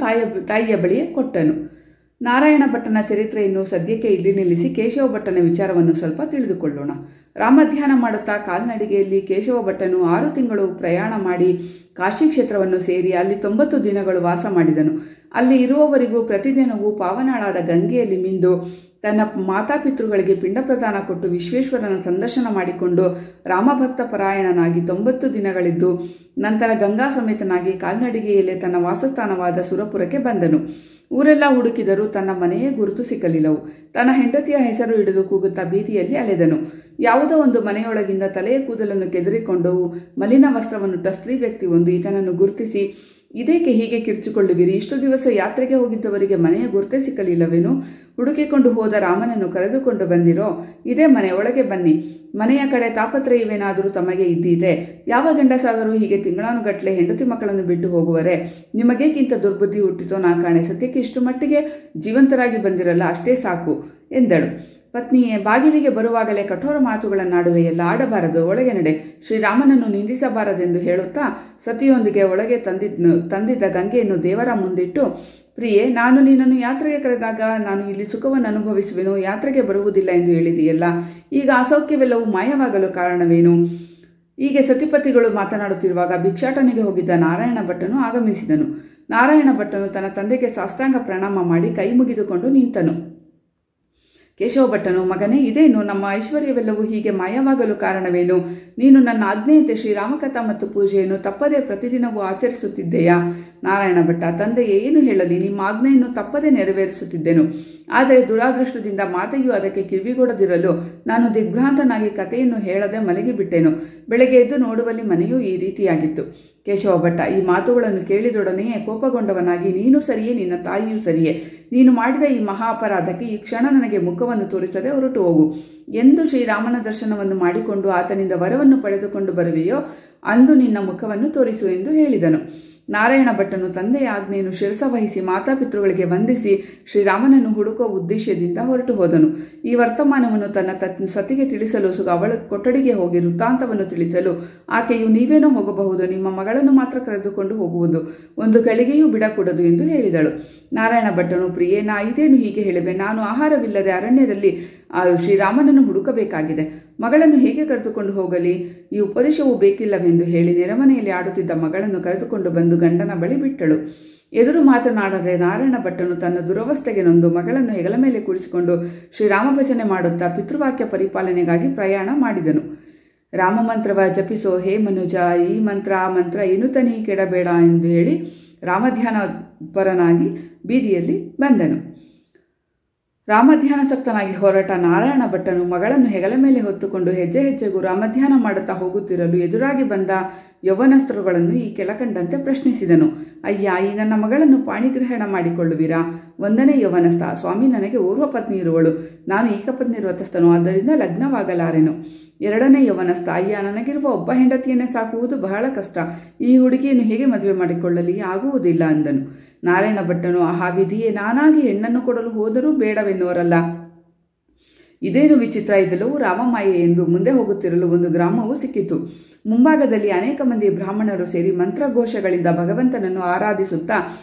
ತಾಯಿಯ ಬಳಿಯೇ ಕೊಟ್ಟನು. ನಾರಾಯಣ ಭಟ್ಟನ ಚರಿತ್ರೆಯನ್ನು ಸದ್ಯಕ್ಕೆ ಇಲ್ಲಿ ನಿಲ್ಲಿಸಿ ಕೇಶವ ಭಟ್ಟನ ವಿಚಾರವನ್ನು ಸ್ವಲ್ಪ ತಿಳಿದುಕೊಳ್ಳೋಣ. ರಾಮಧ್ಯಾನ ಮಾಡುತ್ತಾ ಕಾಲ್ನಡಿಗೆಯಲ್ಲಿ ಕೇಶವ ಭಟ್ಟನು 6 ತಿಂಗಳು ಪ್ರಯಾಣ ಮಾಡಿ ಕಾಶಿ ಕ್ಷೇತ್ರವನ್ನು ಸೇರಿ ಅಲ್ಲಿ 90 ದಿನಗಳು ವಾಸ ಮಾಡಿದನು. ಅಲ್ಲಿ ಇರುವವರಿಗೂ ಪ್ರತಿದಿನವೂ ಪಾವನಾಳಾದ ಗಂಗೆಯಲ್ಲಿ ಮಿಂದು ತನ್ನ ಮಾತಾಪಿತೃಗಳಿಗೆ ಪಿಂಡ ಪ್ರದಾನ ಕೊಟ್ಟು ವಿಶ್ವೇಶ್ವರನ ಸಂದರ್ಶನ ಮಾಡಿಕೊಂಡು ರಾಮಭಕ್ತ ಪರಾಯಣನಾಗಿ 90 ದಿನಗಳಿದ್ದು ನಂತರ ಗಂಗಾ ಸಮೇತನಾಗಿ ಕಾಲ್ನಡಿಗೆಯಲ್ಲೇ ತನ್ನ ವಾಸಸ್ಥಾನವಾದ ಸುರಪುರಕ್ಕೆ ಬಂದನು. ಊರೆಲ್ಲ ಹುಡುಕಿದರೂ ತನ್ನ ಮನೆಯೇ ಗುರುತು ಸಿಕ್ಕಲಿಲ್ಲವು. ತನ್ನ ಹೆಂಡತಿಯ ಹೆಸರು ಹಿಡಿದು ಕೂಗುತ್ತಾ ಬೀದಿಯಲ್ಲಿ ಅಲೆದನು. ಯಾವುದೋ ಒಂದು ಮನೆಯೊಳಗಿಂದ ತಲೆಯ ಕೂದಲನ್ನು ಕೆದರಿಕೊಂಡು ಮಲಿನ ವಸ್ತ್ರವನ್ನುಟ್ಟ ಸ್ತ್ರೀ ವ್ಯಕ್ತಿ ಒಂದು ಈತನನ್ನು ಗುರುತಿಸಿ, ಇದೇಕೆ ಹೀಗೆ ಕಿರ್ಚಿಕೊಳ್ಳುವಿರಿ? ಇಷ್ಟು ದಿವಸ ಯಾತ್ರೆಗೆ ಹೋಗಿದ್ದವರಿಗೆ ಮನೆಯ ಗುರುತೇ ಸಿಕ್ಕಲಿಲ್ಲವೇನು? ಹುಡುಕಿಕೊಂಡು ಹೋದ ರಾಮನನ್ನು ಕರೆದುಕೊಂಡು ಬಂದಿರೋ? ಇದೇ ಮನೆ, ಒಳಗೆ ಬನ್ನಿ. ಮನೆಯ ಕಡೆ ತಾಪತ್ರಯವೇನಾದರೂ ತಮಗೆ ಇದ್ದೀತೆ? ಯಾವ ಗಂಡಸಾದರೂ ಹೀಗೆ ತಿಂಗಳಾನುಗಟ್ಟಲೆ ಹೆಂಡತಿ ಮಕ್ಕಳನ್ನು ಬಿಟ್ಟು ಹೋಗುವರೆ? ನಿಮಗೇಕಿಂತ ದುರ್ಬುದ್ಧಿ ಹುಟ್ಟಿತೋ ನಾ ಕಾಣೆ. ಸತ್ಯಕ್ಕೆ ಇಷ್ಟು ಮಟ್ಟಿಗೆ ಜೀವಂತರಾಗಿ ಬಂದಿರಲ್ಲ, ಅಷ್ಟೇ ಸಾಕು ಎಂದಳು. ಪತ್ನಿಯೇ, ಬಾಗಿಲಿಗೆ ಬರುವಾಗಲೇ ಕಠೋರ ಮಾತುಗಳನ್ನಾಡುವೆಯಲ್ಲ, ಆಡಬಾರದು, ಒಳಗೆ ನಡೆ, ಶ್ರೀರಾಮನನ್ನು ನಿಂದಿಸಬಾರದೆಂದು ಹೇಳುತ್ತಾ ಸತಿಯೊಂದಿಗೆ ಒಳಗೆ ತಂದಿದ್ದ ಗಂಗೆಯನ್ನು ದೇವರ ಮುಂದಿಟ್ಟು, ಪ್ರಿಯೆ, ನಾನು ನಿನ್ನನ್ನು ಯಾತ್ರೆಗೆ ಕರೆದಾಗ ನಾನು ಇಲ್ಲಿ ಸುಖವನ್ನು ಅನುಭವಿಸುವೆನು, ಯಾತ್ರೆಗೆ ಬರುವುದಿಲ್ಲ ಎಂದು ಹೇಳಿದೆಯಲ್ಲ, ಈಗ ಅಸೌಖ್ಯವೆಲ್ಲವೂ ಮಾಯವಾಗಲು ಕಾರಣವೇನು? ಹೀಗೆ ಸತಿಪತಿಗಳು ಮಾತನಾಡುತ್ತಿರುವಾಗ ಭಿಕ್ಷಾಟನೆಗೆ ಹೋಗಿದ್ದ ನಾರಾಯಣ ಭಟ್ಟನು ಆಗಮಿಸಿದನು. ನಾರಾಯಣ ಭಟ್ಟನು ತನ್ನ ತಂದೆಗೆ ಸಾಷ್ಟಾಂಗ ಪ್ರಣಾಮ ಮಾಡಿ ಕೈ ಮುಗಿದುಕೊಂಡು ನಿಂತನು. ಕೇಶವ ಭಟ್ಟನು, ಮಗನೇ, ಇದೇನು? ನಮ್ಮ ಐಶ್ವರ್ಯವೆಲ್ಲವೂ ಹೀಗೆ ಮಾಯವಾಗಲು ಕಾರಣವೇನು? ನೀನು ನನ್ನ ಆಜ್ಞೆಯಂತೆ ಶ್ರೀರಾಮಕಥಾ ಮತ್ತು ಪೂಜೆಯನ್ನು ತಪ್ಪದೇ ಪ್ರತಿದಿನವೂ ಆಚರಿಸುತ್ತಿದ್ದೆಯಾ? ನಾರಾಯಣ ಭಟ್ಟ, ತಂದೆಯೇ, ಏನು ಹೇಳಲಿ, ನಿಮ್ಮ ಆಜ್ಞೆಯನ್ನು ತಪ್ಪದೇ ನೆರವೇರಿಸುತ್ತಿದ್ದೆನು. ಆದರೆ ದುರಾದೃಷ್ಟದಿಂದ ಮಾತೆಯು ಅದಕ್ಕೆ ಕಿವಿಗೊಡದಿರಲು ನಾನು ದಿಗ್ಭ್ರಾಂತನಾಗಿ ಕಥೆಯನ್ನು ಹೇಳದೆ ಮಲಗಿಬಿಟ್ಟೆನು. ಬೆಳಗ್ಗೆ ಎದ್ದು ನೋಡುವಲ್ಲಿ ಮನೆಯೂ ಈ ರೀತಿಯಾಗಿತ್ತು. ಕೇಶವ ಭಟ್ಟ ಈ ಮಾತುಗಳನ್ನು ಕೇಳಿದೊಡನೆಯೇ ಕೋಪಗೊಂಡವನಾಗಿ, ನೀನು ಸರಿಯೇ, ನಿನ್ನ ತಾಯಿಯೂ ಸರಿಯೇ, ನೀನು ಮಾಡಿದ ಈ ಮಹಾ ಅಪರಾಧಕ್ಕೆ ಈ ಕ್ಷಣ ನನಗೆ ಮುಖವನ್ನು ತೋರಿಸದೆ ಹೊರಟು ಹೋಗು. ಎಂದು ಶ್ರೀರಾಮನ ದರ್ಶನವನ್ನು ಮಾಡಿಕೊಂಡು ಆತನಿಂದ ವರವನ್ನು ಪಡೆದುಕೊಂಡು ಬರುವೆಯೋ ಅಂದು ನಿನ್ನ ಮುಖವನ್ನು ತೋರಿಸು ಎಂದು ಹೇಳಿದನು. ನಾರಾಯಣ ಭಟ್ಟನು ತಂದೆಯ ಆಜ್ಞೆಯನ್ನು ಶಿರಸವಹಿಸಿ ಮಾತಾಪಿತೃಗಳಿಗೆ ವಂದಿಸಿ ಶ್ರೀರಾಮನನ್ನು ಹುಡುಕುವ ಉದ್ದೇಶದಿಂದ ಹೊರಟು ಹೋದನು. ಈ ವರ್ತಮಾನವನ್ನು ತನ್ನ ಸತಿಗೆ ತಿಳಿಸಲು ಅವಳ ಕೊಠಡಿಗೆ ಹೋಗಿ ವೃತ್ತಾಂತವನ್ನು ತಿಳಿಸಲು ಆಕೆಯು, ನೀವೇನೋ ಹೋಗಬಹುದು, ನಿಮ್ಮ ಮಗಳನ್ನು ಮಾತ್ರ ಕರೆದುಕೊಂಡು ಹೋಗುವುದು, ಒಂದು ಗಳಿಗೆಯೂ ಬಿಡಕೂಡದು ಎಂದು ಹೇಳಿದಳು. ನಾರಾಯಣ ಭಟ್ಟನು, ಪ್ರಿಯೆ, ನಾ ಇದೇನು ಹೀಗೆ ಹೇಳಿವೆ? ನಾನು ಆಹಾರವಿಲ್ಲದೆ ಅರಣ್ಯದಲ್ಲಿ ಶ್ರೀರಾಮನನ್ನು ಹುಡುಕಬೇಕಾಗಿದೆ. ಮಗಳನ್ನು ಹೇಗೆ ಕರೆದುಕೊಂಡು ಹೋಗಲಿ? ಈ ಉಪದೇಶವೂ ಬೇಕಿಲ್ಲವೆಂದು ಹೇಳಿ ನೆರೆಮನೆಯಲ್ಲಿ ಆಡುತ್ತಿದ್ದ ಮಗಳನ್ನು ಕರೆದುಕೊಂಡು ಬಂದು ಗಂಡನ ಬಳಿ ಬಿಟ್ಟಳು. ಎದುರು ಮಾತನಾಡದೆ ನಾರಾಯಣ ಭಟ್ಟನು ತನ್ನ ದುರವಸ್ಥೆಗೆ ನೊಂದು ಮಗಳನ್ನು ಹೆಗಲ ಮೇಲೆ ಕೂಡಿಸಿಕೊಂಡು ಶ್ರೀರಾಮ ಭಜನೆ ಮಾಡುತ್ತಾ ಪಿತೃವಾಕ್ಯ ಪರಿಪಾಲನೆಗಾಗಿ ಪ್ರಯಾಣ ಮಾಡಿದನು. ರಾಮಮಂತ್ರವ ಜಪಿಸೋ ಹೇ ಮನುಜ, ಈ ಮಂತ್ರ ಆ ಮಂತ್ರ ಎನ್ನುತ್ತ ನೀ ಕೆಡಬೇಡ ಎಂದು ಹೇಳಿ ರಾಮಧ್ಯಾನ ಪರನಾಗಿ ಬೀದಿಯಲ್ಲಿ ಬಂದನು. ರಾಮಧ್ಯಾನಾಸಕ್ತನಾಗಿ ಹೊರಟ ನಾರಾಯಣ ಭಟ್ಟನು ಮಗಳನ್ನು ಹೆಗಲ ಮೇಲೆ ಹೊತ್ತುಕೊಂಡು ಹೆಜ್ಜೆ ಹೆಜ್ಜೆಗೂ ರಾಮಧ್ಯಾನ ಮಾಡುತ್ತಾ ಹೋಗುತ್ತಿರಲು ಎದುರಾಗಿ ಬಂದ ಯೌವನಸ್ಥರುಗಳನ್ನು ಈ ಕೆಳಕಂಡಂತೆ ಪ್ರಶ್ನಿಸಿದನು. ಅಯ್ಯ, ಈ ನನ್ನ ಮಗಳನ್ನು ಪಾಣಿಗ್ರಹಣ ಮಾಡಿಕೊಳ್ಳುವಿರಾ? ಒಂದನೇ ಯೌವನಸ್ಥ, ಸ್ವಾಮಿ, ನನಗೆ ಓರ್ವ ಪತ್ನಿ ಇರುವಳು, ನಾನು ಏಕಪತ್ನಿ ವ್ರತಸ್ಥನು, ಆದ್ದರಿಂದ ಲಗ್ನವಾಗಲಾರೆನು 2ನೇ ಯೌವನಸ್ಥ. ಅಯ್ಯ, ನನಗಿರುವ ಒಬ್ಬ ಹೆಂಡತಿಯನ್ನೇ ಸಾಕುವುದು ಬಹಳ ಕಷ್ಟ. ಈ ಹುಡುಗಿಯನ್ನು ಹೇಗೆ ಮದುವೆ ಮಾಡಿಕೊಳ್ಳಲಿ? ಆಗುವುದಿಲ್ಲ ಅಂದನು. ನಾರಾಯಣ ಭಟ್ಟನು, ಆಹಾ ವಿಧಿಯೇ, ನಾನಾಗಿ ಹೆಣ್ಣನ್ನು ಕೊಡಲು ಹೋದರೂ ಬೇಡವೆನ್ನುವರಲ್ಲ. ಇದೇನು ವಿಚಿತ್ರ, ಇದೆಲ್ಲವೂ ರಾಮಮಾಯೆ ಎಂದು ಮುಂದೆ ಹೋಗುತ್ತಿರಲು ಒಂದು ಗ್ರಾಮವು ಸಿಕ್ಕಿತು. ಮುಂಭಾಗದಲ್ಲಿ ಅನೇಕ ಮಂದಿ ಬ್ರಾಹ್ಮಣರು ಸೇರಿ ಮಂತ್ರಘೋಷಗಳಿಂದ ಭಗವಂತನನ್ನು ಆರಾಧಿಸುತ್ತಾ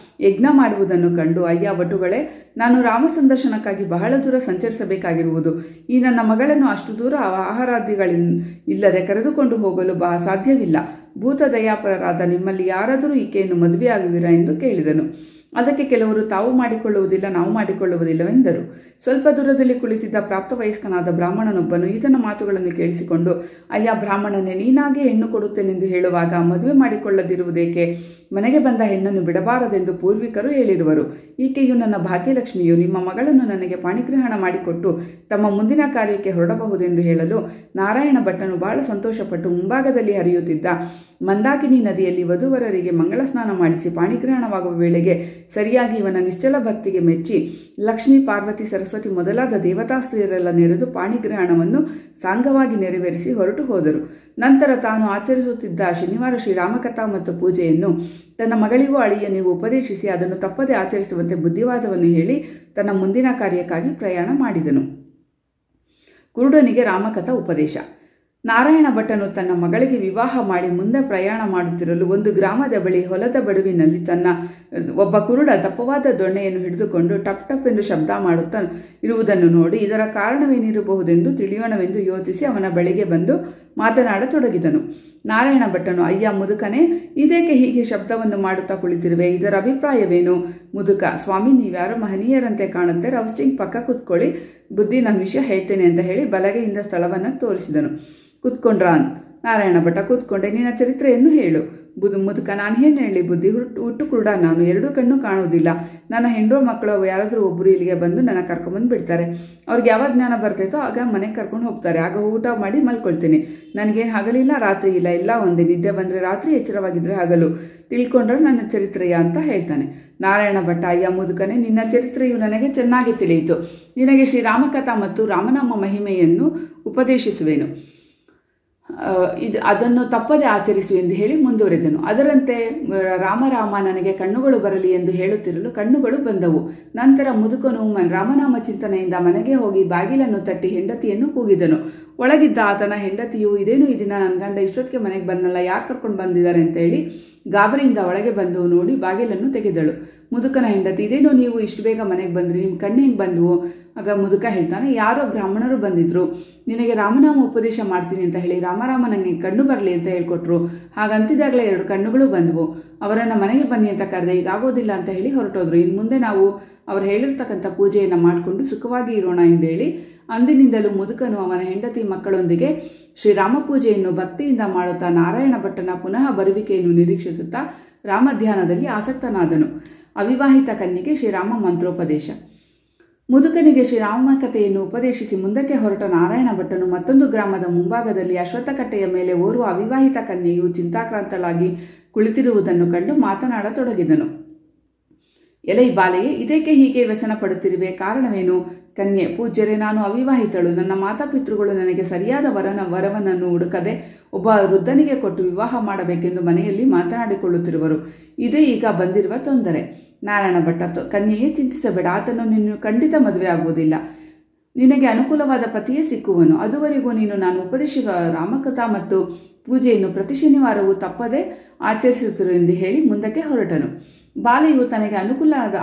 ಯಜ್ಞ ಮಾಡುವುದನ್ನು ಕಂಡು, ಅಯ್ಯ ಭಟುಗಳೇ, ನಾನು ರಾಮ ಸಂದರ್ಶನಕ್ಕಾಗಿ ಬಹಳ ದೂರ ಸಂಚರಿಸಬೇಕಾಗಿರುವುದು. ಈ ನನ್ನ ಮಗಳನ್ನು ಅಷ್ಟು ದೂರ ಆಹಾರಾದಿಗಳಿಲ್ಲದೆ ಕರೆದುಕೊಂಡು ಹೋಗಲು ಸಾಧ್ಯವಿಲ್ಲ. ಭೂತ ದಯಾಪರರಾದ ನಿಮ್ಮಲ್ಲಿ ಯಾರಾದರೂ ಈಕೆಯನ್ನು ಮದುವೆಯಾಗುವಿರಾ ಎಂದು ಕೇಳಿದನು. ಅದಕ್ಕೆ ಕೆಲವರು ತಾವು ಮಾಡಿಕೊಳ್ಳುವುದಿಲ್ಲ, ನಾವು ಮಾಡಿಕೊಳ್ಳುವುದಿಲ್ಲವೆಂದರು. ಸ್ವಲ್ಪ ದೂರದಲ್ಲಿ ಕುಳಿತಿದ್ದ ಪ್ರಾಪ್ತವಯಸ್ಕನಾದ ಬ್ರಾಹ್ಮಣನೊಬ್ಬನು ಈತನ ಮಾತುಗಳನ್ನು ಕೇಳಿಸಿಕೊಂಡು, ಅಯ್ಯ ಬ್ರಾಹ್ಮಣನೇ, ನೀನಾಗೆ ಹೆಣ್ಣು ಕೊಡುತ್ತೇನೆಂದು ಹೇಳುವಾಗ ಮದುವೆ ಮಾಡಿಕೊಳ್ಳದಿರುವುದೇಕೆ? ಮನೆಗೆ ಬಂದ ಹೆಣ್ಣನ್ನು ಬಿಡಬಾರದೆಂದು ಪೂರ್ವಿಕರು ಹೇಳಿರುವರು. ಈಕೆಯು ನನ್ನ ಭಾಗ್ಯಲಕ್ಷ್ಮಿಯು. ನಿಮ್ಮ ಮಗಳನ್ನು ನನಗೆ ಪಾಣಿಗ್ರಹಣ ಮಾಡಿಕೊಟ್ಟು ತಮ್ಮ ಮುಂದಿನ ಕಾರ್ಯಕ್ಕೆ ಹೊರಡಬಹುದೆಂದು ಹೇಳಲು ನಾರಾಯಣ ಭಟ್ಟನು ಬಹಳ ಸಂತೋಷಪಟ್ಟು ಮುಂಭಾಗದಲ್ಲಿ ಹರಿಯುತ್ತಿದ್ದ ಮಂದಾಕಿನಿ ನದಿಯಲ್ಲಿ ವಧುವರರಿಗೆ ಮಂಗಳ ಸ್ನಾನ ಮಾಡಿಸಿ ಪಾಣಿಗ್ರಹಣವಾಗುವ ವೇಳೆಗೆ ಸರಿಯಾಗಿ ಇವನ ನಿಶ್ಚಲ ಭಕ್ತಿಗೆ ಮೆಚ್ಚಿ ಲಕ್ಷ್ಮೀ, ಪಾರ್ವತಿ, ಸರಸ್ವತಿ ಮೊದಲಾದ ದೇವತಾ ಸ್ತ್ರೀಯರೆಲ್ಲ ನೆರೆದು ಪಾಣಿಗ್ರಹಣವನ್ನು ಸಾಂಗವಾಗಿ ನೆರವೇರಿಸಿ ಹೊರಟು ಹೋದರು. ನಂತರ ತಾನು ಆಚರಿಸುತ್ತಿದ್ದ ಶನಿವಾರ ಶ್ರೀರಾಮಕಥಾ ಮತ್ತು ಪೂಜೆಯನ್ನು ತನ್ನ ಮಗಳಿಗೂ ಅಳಿಯನಿಗೂ ಉಪದೇಶಿಸಿ ಅದನ್ನು ತಪ್ಪದೆ ಆಚರಿಸುವಂತೆ ಬುದ್ಧಿವಾದವನ್ನು ಹೇಳಿ ತನ್ನ ಮುಂದಿನ ಕಾರ್ಯಕ್ಕಾಗಿ ಪ್ರಯಾಣ ಮಾಡಿದನು. ಕುರುಡನಿಗೆ ರಾಮಕಥಾ ಉಪದೇಶ. ನಾರಾಯಣ ಭಟ್ಟನು ತನ್ನ ಮಗಳಿಗೆ ವಿವಾಹ ಮಾಡಿ ಮುಂದೆ ಪ್ರಯಾಣ ಮಾಡುತ್ತಿರಲು ಒಂದು ಗ್ರಾಮದ ಬಳಿ ಹೊಲದ ಬಡುವಿನಲ್ಲಿ ಒಬ್ಬ ಕುರುಡ ದಪ್ಪವಾದ ದೊಣ್ಣೆಯನ್ನು ಹಿಡಿದುಕೊಂಡು ಟಪ್ ಟಪ್ ಎಂದು ಶಬ್ದ ಮಾಡುತ್ತಾ ಇರುವುದನ್ನು ನೋಡಿ ಇದರ ಕಾರಣವೇನಿರಬಹುದೆಂದು ತಿಳಿಯೋಣವೆಂದು ಯೋಚಿಸಿ ಅವನ ಬಳಿಗೆ ಬಂದು ಮಾತನಾಡತೊಡಗಿದನು. ನಾರಾಯಣ ಭಟ್ಟನು, ಅಯ್ಯ ಮುದುಕನೇ, ಇದೇಕೆ ಹೀಗೆ ಶಬ್ದವನ್ನು ಮಾಡುತ್ತಾ ಕುಳಿತಿರುವೆ? ಇದರ ಅಭಿಪ್ರಾಯವೇನು? ಮುದುಕ, ಸ್ವಾಮಿ, ನೀವ್ಯಾರೋ ಮಹನೀಯರಂತೆ ಕಾಣುತ್ತೆ, ರೌಸ್ಟಿಂಗ್ ಪಕ್ಕ ಕೂತ್ಕೊಳ್ಳಿ, ಬುದ್ಧಿ ನನ್ನ ವಿಷಯ ಹೇಳ್ತೇನೆ ಅಂತ ಹೇಳಿ ಬಲಗೈಯಿಂದ ಸ್ಥಳವನ್ನು ತೋರಿಸಿದನು. ಕೂತ್ಕೊಂಡ್ರಾನ್? ನಾರಾಯಣ ಭಟ್ಟ, ಕೂತ್ಕೊಂಡೆ. ನಿನ್ನ ಚರಿತ್ರೆಯನ್ನು ಹೇಳು. ಮುದುಕ, ನಾನು ಏನು ಹೇಳಿ ಬುದ್ಧಿ, ಹುಟ್ಟು ಕುರುಡ ನಾನು, ಎರಡೂ ಕಣ್ಣು ಕಾಣುವುದಿಲ್ಲ. ನನ್ನ ಹೆಂಡೋ ಮಕ್ಕಳು ಯಾರಾದರೂ ಒಬ್ಬರು ಇಲ್ಲಿಗೆ ಬಂದು ನನ್ನ ಕರ್ಕೊಂಬಂದು ಬಿಡ್ತಾರೆ. ಅವ್ರಿಗೆ ಯಾವಾಗ ಜ್ಞಾನ ಬರ್ತೈತೋ ಆಗ ಮನೆಗೆ ಕರ್ಕೊಂಡು ಹೋಗ್ತಾರೆ. ಆಗ ಊಟ ಮಾಡಿ ಮಲ್ಕೊಳ್ತೀನಿ. ನನಗೇನು ಹಗಲಿಲ್ಲ ರಾತ್ರಿ ಇಲ್ಲ, ಎಲ್ಲ ಒಂದೇ. ನಿದ್ದೆ ಬಂದರೆ ರಾತ್ರಿ, ಎಚ್ಚರವಾಗಿದ್ದರೆ ಹಗಲು. ತಿಳ್ಕೊಂಡ್ರೆ ನನ್ನ ಚರಿತ್ರೆಯ ಅಂತ ಹೇಳ್ತಾನೆ. ನಾರಾಯಣ ಭಟ್ಟ, ಅಯ್ಯ ಮುದುಕನೇ, ನಿನ್ನ ಚರಿತ್ರೆಯು ನನಗೆ ಚೆನ್ನಾಗಿ ತಿಳಿಯಿತು. ನಿನಗೆ ಶ್ರೀರಾಮಕಥಾ ಮತ್ತು ರಾಮನಾಮ ಮಹಿಮೆಯನ್ನು ಉಪದೇಶಿಸುವೆನು. ಅದನ್ನು ತಪ್ಪದೆ ಆಚರಿಸು ಎಂದು ಹೇಳಿ ಮುಂದುವರೆದನು. ಅದರಂತೆ ರಾಮ ನನಗೆ ಕಣ್ಣುಗಳು ಬರಲಿ ಎಂದು ಹೇಳುತ್ತಿರಲು ಕಣ್ಣುಗಳು ಬಂದವು. ನಂತರ ಮುದುಕನು ರಾಮನಾಮ ಚಿಂತನೆಯಿಂದ ಮನೆಗೆ ಹೋಗಿ ಬಾಗಿಲನ್ನು ತಟ್ಟಿ ಹೆಂಡತಿಯನ್ನು ಕೂಗಿದನು. ಒಳಗಿದ್ದ ಆತನ ಹೆಂಡತಿಯು, ಇದೇನು ಈ ದಿನ ನನ್ನ ಗಂಡ ಇಷ್ಟೊತ್ತಿಗೆ ಮನೆಗೆ ಬಂದಲ್ಲ, ಯಾರು ಕರ್ಕೊಂಡು ಬಂದಿದ್ದಾರೆ ಅಂತ ಹೇಳಿ ಗಾಬರಿಯಿಂದ ಒಳಗೆ ಬಂದು ನೋಡಿ ಬಾಗಿಲನ್ನು ತೆಗೆದಳು. ಮುದುಕನ ಹೆಂಡತಿ, ಇದೇನು ನೀವು ಇಷ್ಟು ಬೇಗ ಮನೆಗೆ ಬಂದ್ರಿ, ನಿಮ್ಮ ಕಣ್ಣು ಹೆಂಗೆ ಬಂದವು? ಆಗ ಮುದುಕ ಹೇಳ್ತಾನೆ, ಯಾರೋ ಬ್ರಾಹ್ಮಣರು ಬಂದಿದ್ರು, ನಿನಗೆ ರಾಮನಾಮ ಉಪದೇಶ ಮಾಡ್ತೀನಿ ಅಂತ ಹೇಳಿ ರಾಮರಾಮ ನನಗೆ ಕಣ್ಣು ಬರಲಿ ಅಂತ ಹೇಳ್ಕೊಟ್ರು. ಹಾಗಂತಿದ್ದಾಗಲೇ 2 ಕಣ್ಣುಗಳು ಬಂದವು. ಅವರನ್ನು ಮನೆಗೆ ಬನ್ನಿ ಅಂತ ಕರೆದೆ, ಈಗ ಆಗೋದಿಲ್ಲ ಅಂತ ಹೇಳಿ ಹೊರಟೋದ್ರು. ಇನ್ನು ಮುಂದೆ ನಾವು ಅವರು ಹೇಳಿರ್ತಕ್ಕಂಥ ಪೂಜೆಯನ್ನು ಮಾಡಿಕೊಂಡು ಸುಖವಾಗಿ ಇರೋಣ ಎಂದೇಳಿ ಅಂದಿನಿಂದಲೂ ಮುದುಕನು ಅವನ ಹೆಂಡತಿ ಮಕ್ಕಳೊಂದಿಗೆ ಶ್ರೀರಾಮ ಪೂಜೆಯನ್ನು ಭಕ್ತಿಯಿಂದ ಮಾಡುತ್ತಾ ನಾರಾಯಣ ಭಟ್ಟನ ಪುನಃ ಬರುವಿಕೆಯನ್ನು ನಿರೀಕ್ಷಿಸುತ್ತಾ ರಾಮಧ್ಯಾನದಲ್ಲಿ ಆಸಕ್ತನಾದನು. ಅವಿವಾಹಿತ ಕನ್ಯೆಗೆ ಶ್ರೀರಾಮ ಮಂತ್ರೋಪದೇಶ. ಮುದುಕನಿಗೆ ಶ್ರೀರಾಮ ಕಥೆಯನ್ನು ಉಪದೇಶಿಸಿ ಮುಂದಕ್ಕೆ ಹೊರಟ ನಾರಾಯಣ ಭಟ್ಟನು ಮತ್ತೊಂದು ಗ್ರಾಮದ ಮುಂಭಾಗದಲ್ಲಿ ಅಶ್ವತ್ಥಕಟ್ಟೆಯ ಮೇಲೆ ಓರ್ವ ಅವಿವಾಹಿತ ಕನ್ಯೆಯು ಚಿಂತಾಕ್ರಾಂತಳಾಗಿ ಕುಳಿತಿರುವುದನ್ನು ಕಂಡು ಮಾತನಾಡತೊಡಗಿದನು. ಎಲೈ ಬಾಲೆಯೇ, ಇದೇಕೆ ಹೀಗೆ ವ್ಯಸನ ಪಡುತ್ತಿರುವೆ? ಕಾರಣವೇನು? ಕನ್ಯೆ, ಪೂಜ್ಯರೇ, ನಾನು ಅವಿವಾಹಿತಳು. ನನ್ನ ಮಾತಾಪಿತೃಗಳು ನನಗೆ ಸರಿಯಾದ ವರವನ್ನು ಹುಡುಕದೆ ಒಬ್ಬ ವೃದ್ಧನಿಗೆ ಕೊಟ್ಟು ವಿವಾಹ ಮಾಡಬೇಕೆಂದು ಮನೆಯಲ್ಲಿ ಮಾತನಾಡಿಕೊಳ್ಳುತ್ತಿರುವರು. ಇದೇ ಈಗ ಬಂದಿರುವ ತೊಂದರೆ. ನಾರಾಯಣ ಭಟ್ಟ, ಕನ್ಯೆಯೇ, ಚಿಂತಿಸಬೇಡ. ಆತನು ನಿನ್ನ ಖಂಡಿತ ಮದುವೆ ಆಗುವುದಿಲ್ಲ. ನಿನಗೆ ಅನುಕೂಲವಾದ ಪತಿಯೇ ಸಿಕ್ಕುವನು. ಅದುವರೆಗೂ ನೀನು ನಾನು ಉಪದೇಶಿಸುವ ರಾಮಕಥಾ ಮತ್ತು ಪೂಜೆಯನ್ನು ಪ್ರತಿ ಶನಿವಾರವೂ ತಪ್ಪದೆ ಆಚರಿಸುತ್ತಿರು ಎಂದು ಹೇಳಿ ಮುಂದಕ್ಕೆ ಹೊರಟನು. ಬಾಲೆಯು ತನಗೆ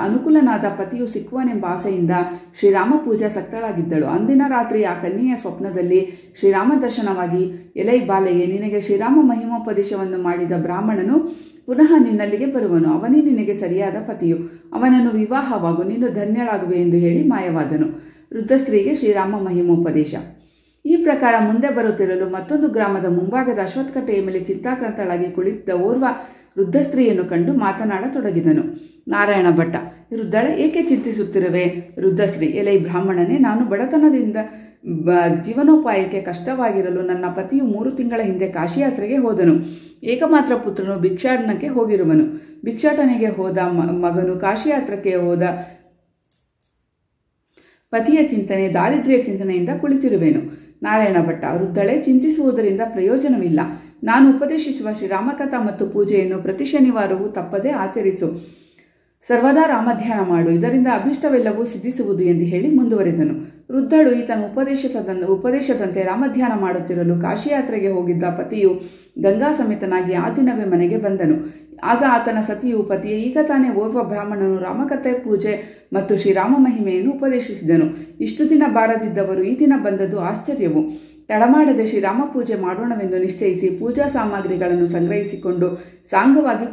ಅನುಕೂಲನಾದ ಪತಿಯು ಸಿಕ್ಕುವನೆಂಬ ಆಸೆಯಿಂದ ಶ್ರೀರಾಮ ಪೂಜಾಸಕ್ತಳಾಗಿದ್ದಳು. ಅಂದಿನ ರಾತ್ರಿ ಆ ಕನ್ಯೆಯ ಸ್ವಪ್ನದಲ್ಲಿ ಶ್ರೀರಾಮ ದರ್ಶನವಾಗಿ, ಎಲೈ ಬಾಲೆಯೇ, ನಿನಗೆ ಶ್ರೀರಾಮ ಮಹಿಮೋಪದೇಶವನ್ನು ಮಾಡಿದ ಬ್ರಾಹ್ಮಣನು ಪುನಃ ನಿನ್ನಲ್ಲಿಗೆ ಬರುವನು. ಅವನೇ ನಿನಗೆ ಸರಿಯಾದ ಪತಿಯು. ಅವನನ್ನು ವಿವಾಹವಾಗು, ನೀನು ಧನ್ಯಳಾಗುವೆ ಎಂದು ಹೇಳಿ ಮಾಯವಾದನು. ವೃದ್ಧಸ್ತ್ರೀಗೆ ಶ್ರೀರಾಮ ಮಹಿಮೋಪದೇಶ. ಈ ಪ್ರಕಾರ ಮುಂದೆ ಬರುತ್ತಿರಲು ಮತ್ತೊಂದು ಗ್ರಾಮದ ಮುಂಭಾಗದ ಅಶ್ವತ್ಥಕಟ್ಟೆಯ ಮೇಲೆ ಚಿಂತಾಕ್ರಾಂತಳಾಗಿ ಕುಳಿತಿದ್ದ ಓರ್ವ ವೃದ್ಧಸ್ತ್ರೀಯನ್ನು ಕಂಡು ಮಾತನಾಡತೊಡಗಿದನು. ನಾರಾಯಣ ಭಟ್ಟ, ವೃದ್ಧಳೆ, ಏಕೆ ಚಿಂತಿಸುತ್ತಿರುವೆ? ವೃದ್ಧಸ್ತ್ರೀ, ಎಲೈ ಬ್ರಾಹ್ಮಣನೇ, ನಾನು ಬಡತನದಿಂದ ಜೀವನೋಪಾಯಕ್ಕೆ ಕಷ್ಟವಾಗಿರಲು ನನ್ನ ಪತಿಯು 3 ತಿಂಗಳ ಹಿಂದೆ ಕಾಶಿಯಾತ್ರೆಗೆ ಹೋದನು. ಏಕಮಾತ್ರ ಪುತ್ರನು ಭಿಕ್ಷಾಟನಕ್ಕೆ ಹೋಗಿರುವನು. ಭಿಕ್ಷಾಟನೆಗೆ ಹೋದ ಮಗನು ಕಾಶಿಯಾತ್ರಕ್ಕೆ ಹೋದ ಪತಿಯ ಚಿಂತನೆ, ದಾರಿದ್ರ್ಯ ಚಿಂತನೆಯಿಂದ ಕುಳಿತಿರುವೆನು. ನಾರಾಯಣ ಭಟ್ಟ: ವೃದ್ಧಳೆ, ಚಿಂತಿಸುವುದರಿಂದ ಪ್ರಯೋಜನವಿಲ್ಲ. ನಾನು ಉಪದೇಶಿಸುವ ಶ್ರೀರಾಮಕಥಾ ಮತ್ತು ಪೂಜೆಯನ್ನು ಪ್ರತಿ ಶನಿವಾರವೂ ತಪ್ಪದೇ ಆಚರಿಸು. ಸರ್ವದಾ ರಾಮಧ್ಯಾನ ಮಾಡು. ಇದರಿಂದ ಅಭಿಷ್ಟವೆಲ್ಲವೂ ಸಿದ್ಧಿಸುವುದು ಎಂದು ಹೇಳಿ ಮುಂದುವರೆದನು. ವೃದ್ಧಳು ಈತನ ಉಪದೇಶದಂತೆ ರಾಮಧ್ಯಾನ ಮಾಡುತ್ತಿರಲು ಕಾಶಿಯಾತ್ರೆಗೆ ಹೋಗಿದ್ದ ಪತಿಯು ಗಂಗಾ ಸಮೇತನಾಗಿ ಆ ದಿನವೇ ಮನೆಗೆ ಬಂದನು. ಆಗ ಆತನ ಸತಿಯು ಪತಿಯೇ ಈಗ ತಾನೇ ಓರ್ವ ಬ್ರಾಹ್ಮಣನು ರಾಮಕಥೆ, ಪೂಜೆ ಮತ್ತು ಶ್ರೀರಾಮ ಮಹಿಮೆಯನ್ನು ಉಪದೇಶಿಸಿದನು. ಇಷ್ಟು ದಿನ ಬಾರದಿದ್ದವರು ಈ ದಿನ ಬಂದದ್ದು ಆಶ್ಚರ್ಯವು. ತಡಮಾಡದೆ ಶ್ರೀರಾಮ ಪೂಜೆ ಮಾಡೋಣವೆಂದು ನಿಶ್ಚಯಿಸಿ ಪೂಜಾ ಸಾಮಗ್ರಿಗಳನ್ನು ಸಂಗ್ರಹಿಸಿಕೊಂಡು ಸಾಂಗವಾಗಿ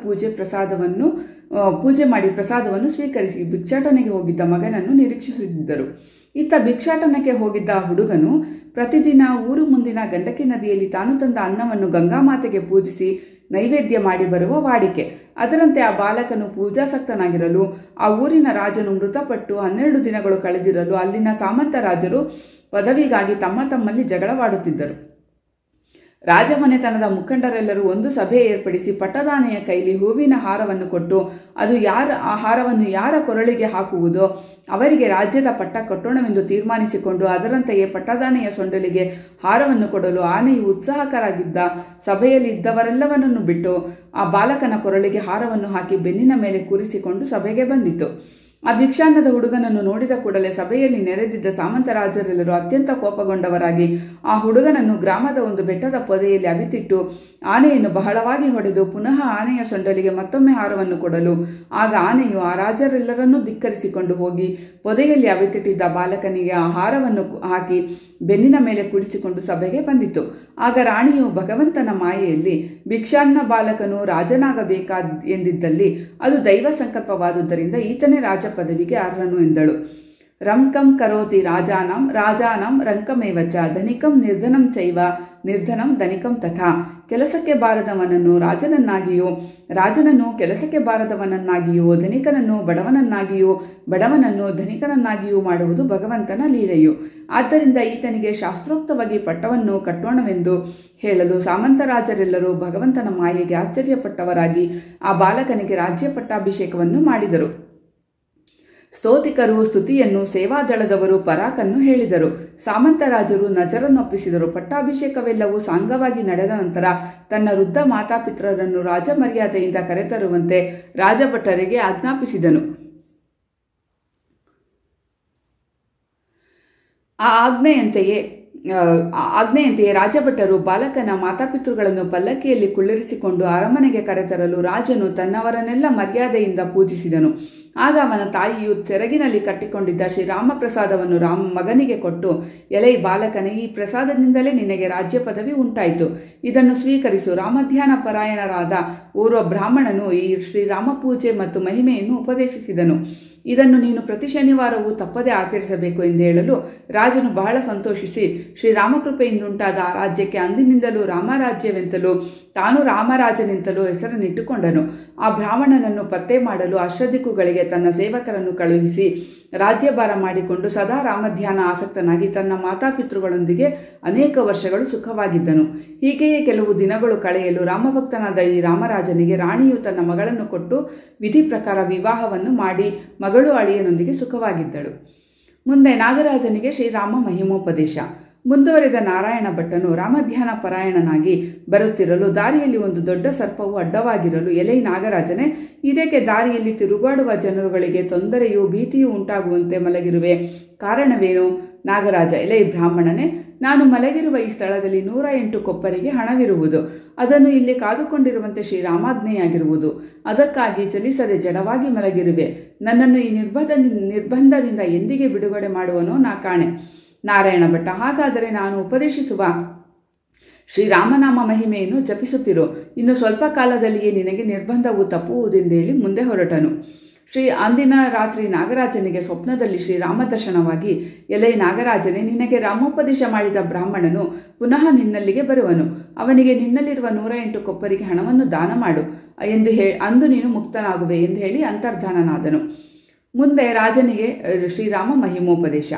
ಪೂಜೆ ಮಾಡಿ ಪ್ರಸಾದವನ್ನು ಸ್ವೀಕರಿಸಿ ಭಿಕ್ಷಾಟನೆಗೆ ಹೋಗಿದ್ದ ಮಗನನ್ನು ನಿರೀಕ್ಷಿಸುತ್ತಿದ್ದರು. ಇತ್ತ ಭಿಕ್ಷಾಟನಕ್ಕೆ ಹೋಗಿದ್ದ ಹುಡುಗನು ಪ್ರತಿದಿನ ಊರು ಮುಂದಿನ ಗಂಡಕಿ ನದಿಯಲ್ಲಿ ತಾನು ತಂದ ಅನ್ನವನ್ನು ಗಂಗಾಮಾತೆಗೆ ಪೂಜಿಸಿ ನೈವೇದ್ಯ ಮಾಡಿ ಬರುವ ವಾಡಿಕೆ. ಅದರಂತೆ ಆ ಬಾಲಕನು ಪೂಜಾಸಕ್ತನಾಗಿರಲು ಆ ಊರಿನ ರಾಜನು ಮೃತಪಟ್ಟು 12 ದಿನಗಳು ಕಳೆದಿರಲು ಅಲ್ಲಿನ ಸಾಮಂತ ರಾಜರು ಪದವಿಗಾಗಿ ತಮ್ಮಲ್ಲಿ ಜಗಳವಾಡುತ್ತಿದ್ದರು. ರಾಜಮನೆತನದ ಮುಖಂಡರೆಲ್ಲರೂ ಒಂದು ಸಭೆ ಏರ್ಪಡಿಸಿ ಪಟ್ಟದಾನೆಯ ಕೈಲಿ ಹೂವಿನ ಹಾರವನ್ನು ಕೊಟ್ಟು ಆ ಹಾರವನ್ನು ಯಾರ ಕೊರಳಿಗೆ ಹಾಕುವುದೋ ಅವರಿಗೆ ರಾಜ್ಯದ ಪಟ್ಟ ಕೊಟ್ಟೋಣವೆಂದು ತೀರ್ಮಾನಿಸಿಕೊಂಡು ಅದರಂತೆಯೇ ಪಟ್ಟದಾನೆಯ ಸೊಂಡಲಿಗೆ ಹಾರವನ್ನು ಕೊಡಲು ಆನೆಯು ಉತ್ಸಾಹಕರಾಗಿದ್ದ ಸಭೆಯಲ್ಲಿ ಇದ್ದವರೆಲ್ಲವನ್ನೂ ಬಿಟ್ಟು ಆ ಬಾಲಕನ ಕೊರಳಿಗೆ ಹಾರವನ್ನು ಹಾಕಿ ಬೆನ್ನಿನ ಮೇಲೆ ಕೂರಿಸಿಕೊಂಡು ಸಭೆಗೆ ಬಂದಿತು. ಆ ಭಿಕ್ಷಾನ್ನದ ಹುಡುಗನನ್ನು ನೋಡಿದ ಕೂಡಲೇ ಸಭೆಯಲ್ಲಿ ನೆರೆದಿದ್ದ ಸಾಮಂತರಾಜರೆಲ್ಲರೂ ಅತ್ಯಂತ ಕೋಪಗೊಂಡವರಾಗಿ ಆ ಹುಡುಗನನ್ನು ಗ್ರಾಮದ ಒಂದು ಬೆಟ್ಟದ ಪೊದೆಯಲ್ಲಿ ಅವಿತಿಟ್ಟು ಆನೆಯನ್ನು ಬಹಳವಾಗಿ ಹೊಡೆದು ಪುನಃ ಆನೆಯ ಸೊಂಡಲಿಗೆ ಮತ್ತೊಮ್ಮೆ ಹಾರವನ್ನು ಕೊಡಲು ಆಗ ಆನೆಯು ಆ ರಾಜರೆಲ್ಲರನ್ನೂ ಧಿಕ್ಕರಿಸಿಕೊಂಡು ಹೋಗಿ ಪೊದೆಯಲ್ಲಿ ಅವಿತಿಟ್ಟಿದ್ದ ಬಾಲಕನಿಗೆ ಆ ಹಾರವನ್ನು ಹಾಕಿ ಬೆನ್ನಿನ ಮೇಲೆ ಕುಡಿಸಿಕೊಂಡು ಸಭೆಗೆ ಬಂದಿತು. ಆಗ ರಾಣಿಯು ಭಗವಂತನ ಮಾಯೆಯಲ್ಲಿ ಭಿಕ್ಷಾನ್ನ ಬಾಲಕನು ರಾಜನಾಗಬೇಕೆಂದಿದ್ದಲ್ಲಿ ಅದು ದೈವ ಸಂಕಲ್ಪವಾದುದರಿಂದ ಈತನೇ ರಾಜ ಪದವಿಗೆ ಅರ್ಹನು ಎಂದಳು. ರಂಕಂ ಕರೋತಿ ರಾಜಾನಾಂ ರಂಕಮೇವಚ ಧನಿಕಂ ನಿರ್ಧನಂ ಚೈವ ನಿರ್ಧನಂ ಧನಿಕಂ ತಥಾ. ಕೆಲಸಕ್ಕೆ ಬಾರದವನನ್ನು ರಾಜನನ್ನು ಕೆಲಸಕ್ಕೆ ಬಾರದವನನ್ನಾಗಿಯೋ, ಧನಿಕನನ್ನು ಬಡವನನ್ನಾಗಿಯೋ, ಬಡವನನ್ನು ಧನಿಕನನ್ನಾಗಿಯೂ ಮಾಡುವುದು ಭಗವಂತನ ಲೀಲೆಯು. ಆದ್ದರಿಂದ ಈತನಿಗೆ ಶಾಸ್ತ್ರೋಕ್ತವಾಗಿ ಪಟ್ಟವನ್ನು ಕಟ್ಟೋಣವೆಂದು ಹೇಳಲು ಸಾಮಂತರಾಜರೆಲ್ಲರೂ ಭಗವಂತನ ಮಾಯೆಗೆ ಆಶ್ಚರ್ಯಪಟ್ಟವರಾಗಿ ಆ ಬಾಲಕನಿಗೆ ರಾಜ್ಯ ಪಟ್ಟಾಭಿಷೇಕವನ್ನು ಮಾಡಿದರು. ಸ್ತೋತಿಕರು ಸ್ತುತಿಯನ್ನು, ಸೇವಾದಳದವರು ಪರಾಕನ್ನು ಹೇಳಿದರು. ಸಾಮಂತರಾಜರು ನಜರನ್ನೊಪ್ಪಿಸಿದರು. ಪಟ್ಟಾಭಿಷೇಕವೆಲ್ಲವೂ ಸಾಂಗವಾಗಿ ನಡೆದ ನಂತರ ತನ್ನ ವೃದ್ಧ ಮಾತಾಪಿತರನ್ನು ರಾಜಮರ್ಯಾದೆಯಿಂದ ಕರೆತರುವಂತೆ ರಾಜಭಟರಿಗೆ ಆಜ್ಞಾಪಿಸಿದನು. ಆ ಆಜ್ಞೆಯಂತೆಯೇ ರಾಜಭಟರು ಬಾಲಕನ ಮಾತಾಪಿತೃಗಳನ್ನು ಪಲ್ಲಕ್ಕಿಯಲ್ಲಿ ಕುಳ್ಳಿರಿಸಿಕೊಂಡು ಅರಮನೆಗೆ ಕರೆತರಲು ರಾಜನು ತನ್ನವರನ್ನೆಲ್ಲ ಮರ್ಯಾದೆಯಿಂದ ಪೂಜಿಸಿದನು. ಆಗ ಅವನ ತಾಯಿಯು ಸೆರಗಿನಲ್ಲಿ ಕಟ್ಟಿಕೊಂಡಿದ್ದ ಶ್ರೀರಾಮ ಪ್ರಸಾದವನ್ನು ಮಗನಿಗೆ ಕೊಟ್ಟು, ಎಲೈ ಬಾಲಕನೇ, ಈ ಪ್ರಸಾದದಿಂದಲೇ ನಿನಗೆ ರಾಜ್ಯ ಪದವಿ ಉಂಟಾಯಿತು. ಇದನ್ನು ಸ್ವೀಕರಿಸು. ರಾಮಧ್ಯಾನ ಪರಾಯಣರಾದ ಓರ್ವ ಬ್ರಾಹ್ಮಣನು ಈ ಶ್ರೀರಾಮ ಪೂಜೆ ಮತ್ತು ಮಹಿಮೆಯನ್ನು ಉಪದೇಶಿಸಿದನು. ಇದನ್ನು ನೀನು ಪ್ರತಿ ಶನಿವಾರವೂ ತಪ್ಪದೆ ಆಚರಿಸಬೇಕು ಎಂದು ಹೇಳಲು ರಾಜನು ಬಹಳ ಸಂತೋಷಿಸಿ ಶ್ರೀರಾಮಕೃಪೆಯಿಂದುಂಟಾದ ಆ ರಾಜ್ಯಕ್ಕೆ ಅಂದಿನಿಂದಲೂ ರಾಮರಾಜ್ಯವೆಂತಲೂ ತಾನು ರಾಮರಾಜನೆಂತಲೂ ಹೆಸರನ್ನಿಟ್ಟುಕೊಂಡನು. ಆ ಬ್ರಾಹ್ಮಣನನ್ನು ಪತ್ತೆ ಮಾಡಲು ಅಷ್ಟದಿಕ್ಕುಗಳಿಗೆ ತನ್ನ ಸೇವಕರನ್ನು ಕಳುಹಿಸಿ ರಾಜ್ಯಭಾರ ಮಾಡಿಕೊಂಡು ಸದಾ ರಾಮಧ್ಯಾನ ಆಸಕ್ತನಾಗಿ ತನ್ನ ಮಾತಾಪಿತೃಗಳೊಂದಿಗೆ ಅನೇಕ ವರ್ಷಗಳು ಸುಖವಾಗಿದ್ದನು. ಹೀಗೆಯೇ ಕೆಲವು ದಿನಗಳು ಕಳೆಯಲು ರಾಮಭಕ್ತನಾದ ಈ ರಾಮರಾಜನಿಗೆ ರಾಣಿಯು ತನ್ನ ಮಗಳನ್ನು ಕೊಟ್ಟು ವಿಧಿ ಪ್ರಕಾರ ವಿವಾಹವನ್ನು ಮಾಡಿ ಮಗಳು ಅಳಿಯನೊಂದಿಗೆ ಸುಖವಾಗಿದ್ದಳು. ಮುಂದೆ ನಾಗರಾಜನಿಗೆ ಶ್ರೀರಾಮ ಮಹಿಮೋಪದೇಶ. ಮುಂದುವರೆದ ನಾರಾಯಣ ಭಟ್ಟನು ರಾಮಧ್ಯಾನ ಪರಾಯಣನಾಗಿ ಬರುತ್ತಿರಲು ದಾರಿಯಲ್ಲಿ ಒಂದು ದೊಡ್ಡ ಸರ್ಪವು ಅಡ್ಡವಾಗಿರಲು, ಎಲೈ ನಾಗರಾಜನೇ, ಇದಕ್ಕೆ ದಾರಿಯಲ್ಲಿ ತಿರುಗಾಡುವ ಜನರುಗಳಿಗೆ ತೊಂದರೆಯೂ ಭೀತಿಯೂ ಉಂಟಾಗುವಂತೆ ಮಲಗಿರುವೆ, ಕಾರಣವೇನು? ನಾಗರಾಜ: ಎಲೈ ಬ್ರಾಹ್ಮಣನೇ, ನಾನು ಮಲಗಿರುವ ಈ ಸ್ಥಳದಲ್ಲಿ 108 ಕೊಪ್ಪರಿಗೆ ಹಣವಿರುವುದು. ಅದನ್ನು ಇಲ್ಲಿ ಕಾದುಕೊಂಡಿರುವಂತೆ ಶ್ರೀರಾಮಾಜ್ಞೆಯಾಗಿರುವುದು. ಅದಕ್ಕಾಗಿ ಚಲಿಸದೆ ಜಡವಾಗಿ ಮಲಗಿರುವೆ. ನನ್ನನ್ನು ಈ ನಿರ್ಬಂಧದಿಂದ ಎಂದಿಗೆ ಬಿಡುಗಡೆ ಮಾಡುವನೋ ನಾ ಕಾಣೆ. ನಾರಾಯಣ ಭಟ್ಟ: ಹಾಗಾದರೆ ನಾನು ಉಪದೇಶಿಸುವ ಶ್ರೀರಾಮನಾಮ ಮಹಿಮೆಯನ್ನು ಜಪಿಸುತ್ತಿರು. ಇನ್ನು ಸ್ವಲ್ಪ ಕಾಲದಲ್ಲಿಯೇ ನಿನಗೆ ನಿರ್ಬಂಧವು ತಪ್ಪುವುದೆಂದೇಳಿ ಮುಂದೆ ಹೊರಟನು. ಅಂದಿನ ರಾತ್ರಿ ನಾಗರಾಜನಿಗೆ ಸ್ವಪ್ನದಲ್ಲಿ ಶ್ರೀರಾಮ ದರ್ಶನವಾಗಿ, ಎಲೈ ನಾಗರಾಜನೇ, ನಿನಗೆ ರಾಮೋಪದೇಶ ಮಾಡಿದ ಬ್ರಾಹ್ಮಣನು ಪುನಃ ನಿನ್ನಲ್ಲಿಗೆ ಬರುವನು. ಅವನಿಗೆ ನಿನ್ನಲ್ಲಿರುವ 108 ಕೊಪ್ಪರಿಗೆ ಹಣವನ್ನು ದಾನ ಮಾಡು ಅಂದು ನೀನು ಮುಕ್ತನಾಗುವೆ ಎಂದು ಹೇಳಿ ಅಂತರ್ಧಾನನಾದನು. ಮುಂದೆ ರಾಜನಿಗೆ ಶ್ರೀರಾಮ ಮಹಿಮೋಪದೇಶ.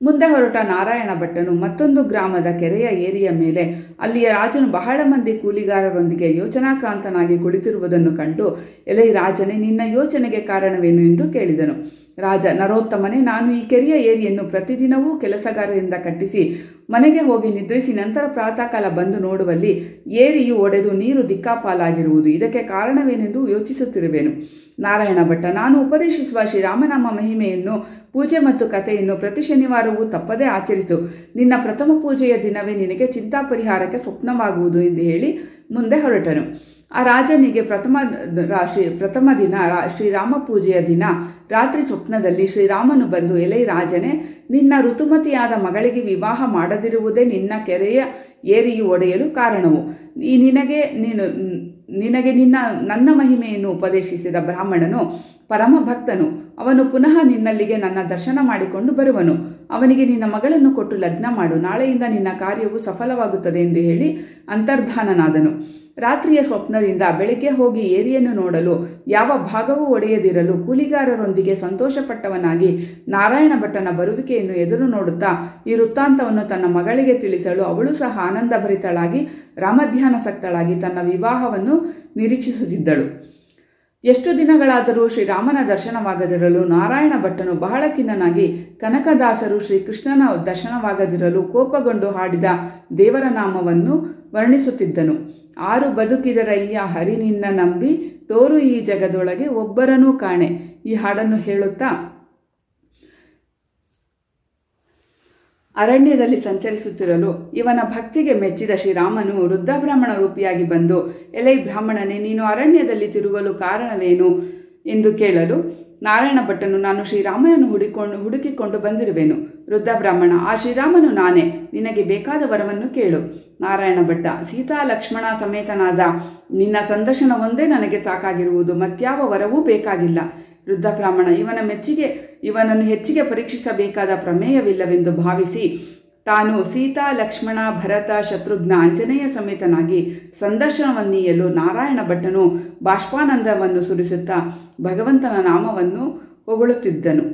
ಮುಂದೆ ಹೊರಟ ನಾರಾಯಣ ಭಟ್ಟನು ಮತ್ತೊಂದು ಗ್ರಾಮದ ಕೆರೆಯ ಏರಿಯ ಮೇಲೆ ಅಲ್ಲಿಯ ರಾಜನು ಬಹಳ ಮಂದಿ ಕೂಲಿಗಾರರೊಂದಿಗೆ ಯೋಚನಾಕ್ರಾಂತನಾಗಿ ಕುಳಿತಿರುವುದನ್ನು ಕಂಡು, ಎಲೈ ರಾಜನೇ, ನಿನ್ನ ಯೋಚನೆಗೆ ಕಾರಣವೇನು ಎಂದು ಕೇಳಿದನು. ರಾಜ: ನರೋತ್ತಮನೇ, ನಾನು ಈ ಕೆರೆಯ ಏರಿಯನ್ನು ಪ್ರತಿದಿನವೂ ಕೆಲಸಗಾರರಿಂದ ಕಟ್ಟಿಸಿ ಮನೆಗೆ ಹೋಗಿ ನಿದ್ರಿಸಿ ನಂತರ ಪ್ರಾತಃ ಕಾಲ ಬಂದು ನೋಡುವಲ್ಲಿ ಏರಿಯು ಒಡೆದು ನೀರು ದಿಕ್ಕಾಪಾಲಾಗಿರುವುದು. ಇದಕ್ಕೆ ಕಾರಣವೇನೆಂದು ಯೋಚಿಸುತ್ತಿರುವೆನು. ನಾರಾಯಣ ಭಟ್ಟ: ನಾನು ಉಪದೇಶಿಸುವ ಶ್ರೀರಾಮನಾಮ ಮಹಿಮೆಯನ್ನು, ಪೂಜೆ ಮತ್ತು ಕಥೆಯನ್ನು ಪ್ರತಿ ಶನಿವಾರವೂ ತಪ್ಪದೇ ಆಚರಿಸು. ನಿನ್ನ ಪ್ರಥಮ ಪೂಜೆಯ ದಿನವೇ ನಿನಗೆ ಚಿಂತಾ ಪರಿಹಾರಕ್ಕೆ ಸ್ವಪ್ನವಾಗುವುದು ಎಂದು ಹೇಳಿ ಮುಂದೆ ಹೊರಟನು. ಆ ರಾಜನಿಗೆ ಪ್ರಥಮ ದಿನ ಶ್ರೀರಾಮ ಪೂಜೆಯ ದಿನ ರಾತ್ರಿ ಸ್ವಪ್ನದಲ್ಲಿ ಶ್ರೀರಾಮನು ಬಂದು, ಎಲೈ ರಾಜನೇ, ನಿನ್ನ ಋತುಮತಿಯಾದ ಮಗಳಿಗೆ ವಿವಾಹ ಮಾಡದಿರುವುದೇ ನಿನ್ನ ಕೆರೆಯ ಏರಿಯು ಒಡೆಯಲು ಕಾರಣವು. ನಿನಗೆ ನನ್ನ ಮಹಿಮೆಯನ್ನು ಉಪದೇಶಿಸಿದ ಬ್ರಾಹ್ಮಣನು ಪರಮ ಭಕ್ತನು. ಅವನು ಪುನಃ ನಿನ್ನಲ್ಲಿಗೆ ನನ್ನ ದರ್ಶನ ಮಾಡಿಕೊಂಡು ಬರುವನು. ಅವನಿಗೆ ನಿನ್ನ ಮಗಳನ್ನು ಕೊಟ್ಟು ಲಗ್ನ ಮಾಡು. ನಾಳೆಯಿಂದ ನಿನ್ನ ಕಾರ್ಯವು ಸಫಲವಾಗುತ್ತದೆ ಎಂದು ಹೇಳಿ ಅಂತರ್ಧಾನನಾದನು. ರಾತ್ರಿಯ ಸ್ವಪ್ನದಿಂದ ಬೆಳಿಗ್ಗೆ ಹೋಗಿ ಏರಿಯನ್ನು ನೋಡಲು ಯಾವ ಭಾಗವೂ ಒಡೆಯದಿರಲು ಕೂಲಿಗಾರರೊಂದಿಗೆ ಸಂತೋಷಪಟ್ಟವನಾಗಿ ನಾರಾಯಣ ಭಟ್ಟನ ಬರುವಿಕೆಯನ್ನು ಎದುರು ನೋಡುತ್ತಾ ಈ ವೃತ್ತಾಂತವನ್ನು ತನ್ನ ಮಗಳಿಗೆ ತಿಳಿಸಲು ಅವಳು ಸಹ ಆನಂದಭರಿತಳಾಗಿ ರಾಮಧ್ಯಾನಾಸಕ್ತಳಾಗಿ ತನ್ನ ವಿವಾಹವನ್ನು ನಿರೀಕ್ಷಿಸುತ್ತಿದ್ದಳು. ಎಷ್ಟು ದಿನಗಳಾದರೂ ಶ್ರೀರಾಮನ ದರ್ಶನವಾಗದಿರಲು ನಾರಾಯಣ ಭಟ್ಟನು ಬಹಳ ಖಿನ್ನನಾಗಿ ಕನಕದಾಸರು ಶ್ರೀಕೃಷ್ಣನ ದರ್ಶನವಾಗದಿರಲು ಕೋಪಗೊಂಡು ಹಾಡಿದ ದೇವರ ನಾಮವನ್ನು ವರ್ಣಿಸುತ್ತಿದ್ದನು. ಆರು ಬದುಕಿದರಯ್ಯ ಹರಿ ನಿನ್ನ ನಂಬಿ ತೋರು ಈ ಜಗದೊಳಗೆ ಒಬ್ಬರನೂ ಕಾಣೆ. ಈ ಹಾಡನ್ನು ಹೇಳುತ್ತಾ ಅರಣ್ಯದಲ್ಲಿ ಸಂಚರಿಸುತ್ತಿರಲು ಇವನ ಭಕ್ತಿಗೆ ಮೆಚ್ಚಿದ ಶ್ರೀರಾಮನು ವೃದ್ಧ ಬ್ರಾಹ್ಮಣ ರೂಪಿಯಾಗಿ ಬಂದು, ಎಲೈ ಬ್ರಾಹ್ಮಣನೇ, ನೀನು ಅರಣ್ಯದಲ್ಲಿ ತಿರುಗಲು ಕಾರಣವೇನು ಎಂದು ಕೇಳಲು ನಾರಾಯಣ ಭಟ್ಟನು, ನಾನು ಶ್ರೀರಾಮನನ್ನು ಹುಡುಕಿಕೊಂಡು ಬಂದಿರುವೆನು. ವೃದ್ಧ ಬ್ರಾಹ್ಮಣ: ಆ ಶ್ರೀರಾಮನು ನಾನೇ, ನಿನಗೆ ಬೇಕಾದ ವರವನ್ನು ಕೇಳು. ನಾರಾಯಣ ಭಟ್ಟ: ಸೀತಾ ಲಕ್ಷ್ಮಣ ಸಮೇತನಾದ ನಿನ್ನ ಸಂದರ್ಶನ ಒಂದೇ ನನಗೆ ಸಾಕಾಗಿರುವುದು, ಮತ್ಯಾವ ವರವೂ ಬೇಕಾಗಿಲ್ಲ. ವೃದ್ಧ ಬ್ರಾಹ್ಮಣ: ಇವನನ್ನು ಹೆಚ್ಚಿಗೆ ಪರೀಕ್ಷಿಸಬೇಕಾದ ಪ್ರಮೇಯವಿಲ್ಲವೆಂದು ಭಾವಿಸಿ ತಾನು ಸೀತಾ ಲಕ್ಷ್ಮಣ ಭರತ ಶತ್ರುಘ್ನ ಆಂಜನೇಯ ಸಮೇತನಾಗಿ ಸಂದರ್ಶನವನ್ನೀಯಲು ನಾರಾಯಣ ಭಟ್ಟನು ಬಾಷ್ಪಾನಂದವನ್ನು ಸುರಿಸುತ್ತಾ ಭಗವಂತನ ನಾಮವನ್ನು ಹೊಗಳುತ್ತಿದ್ದನು.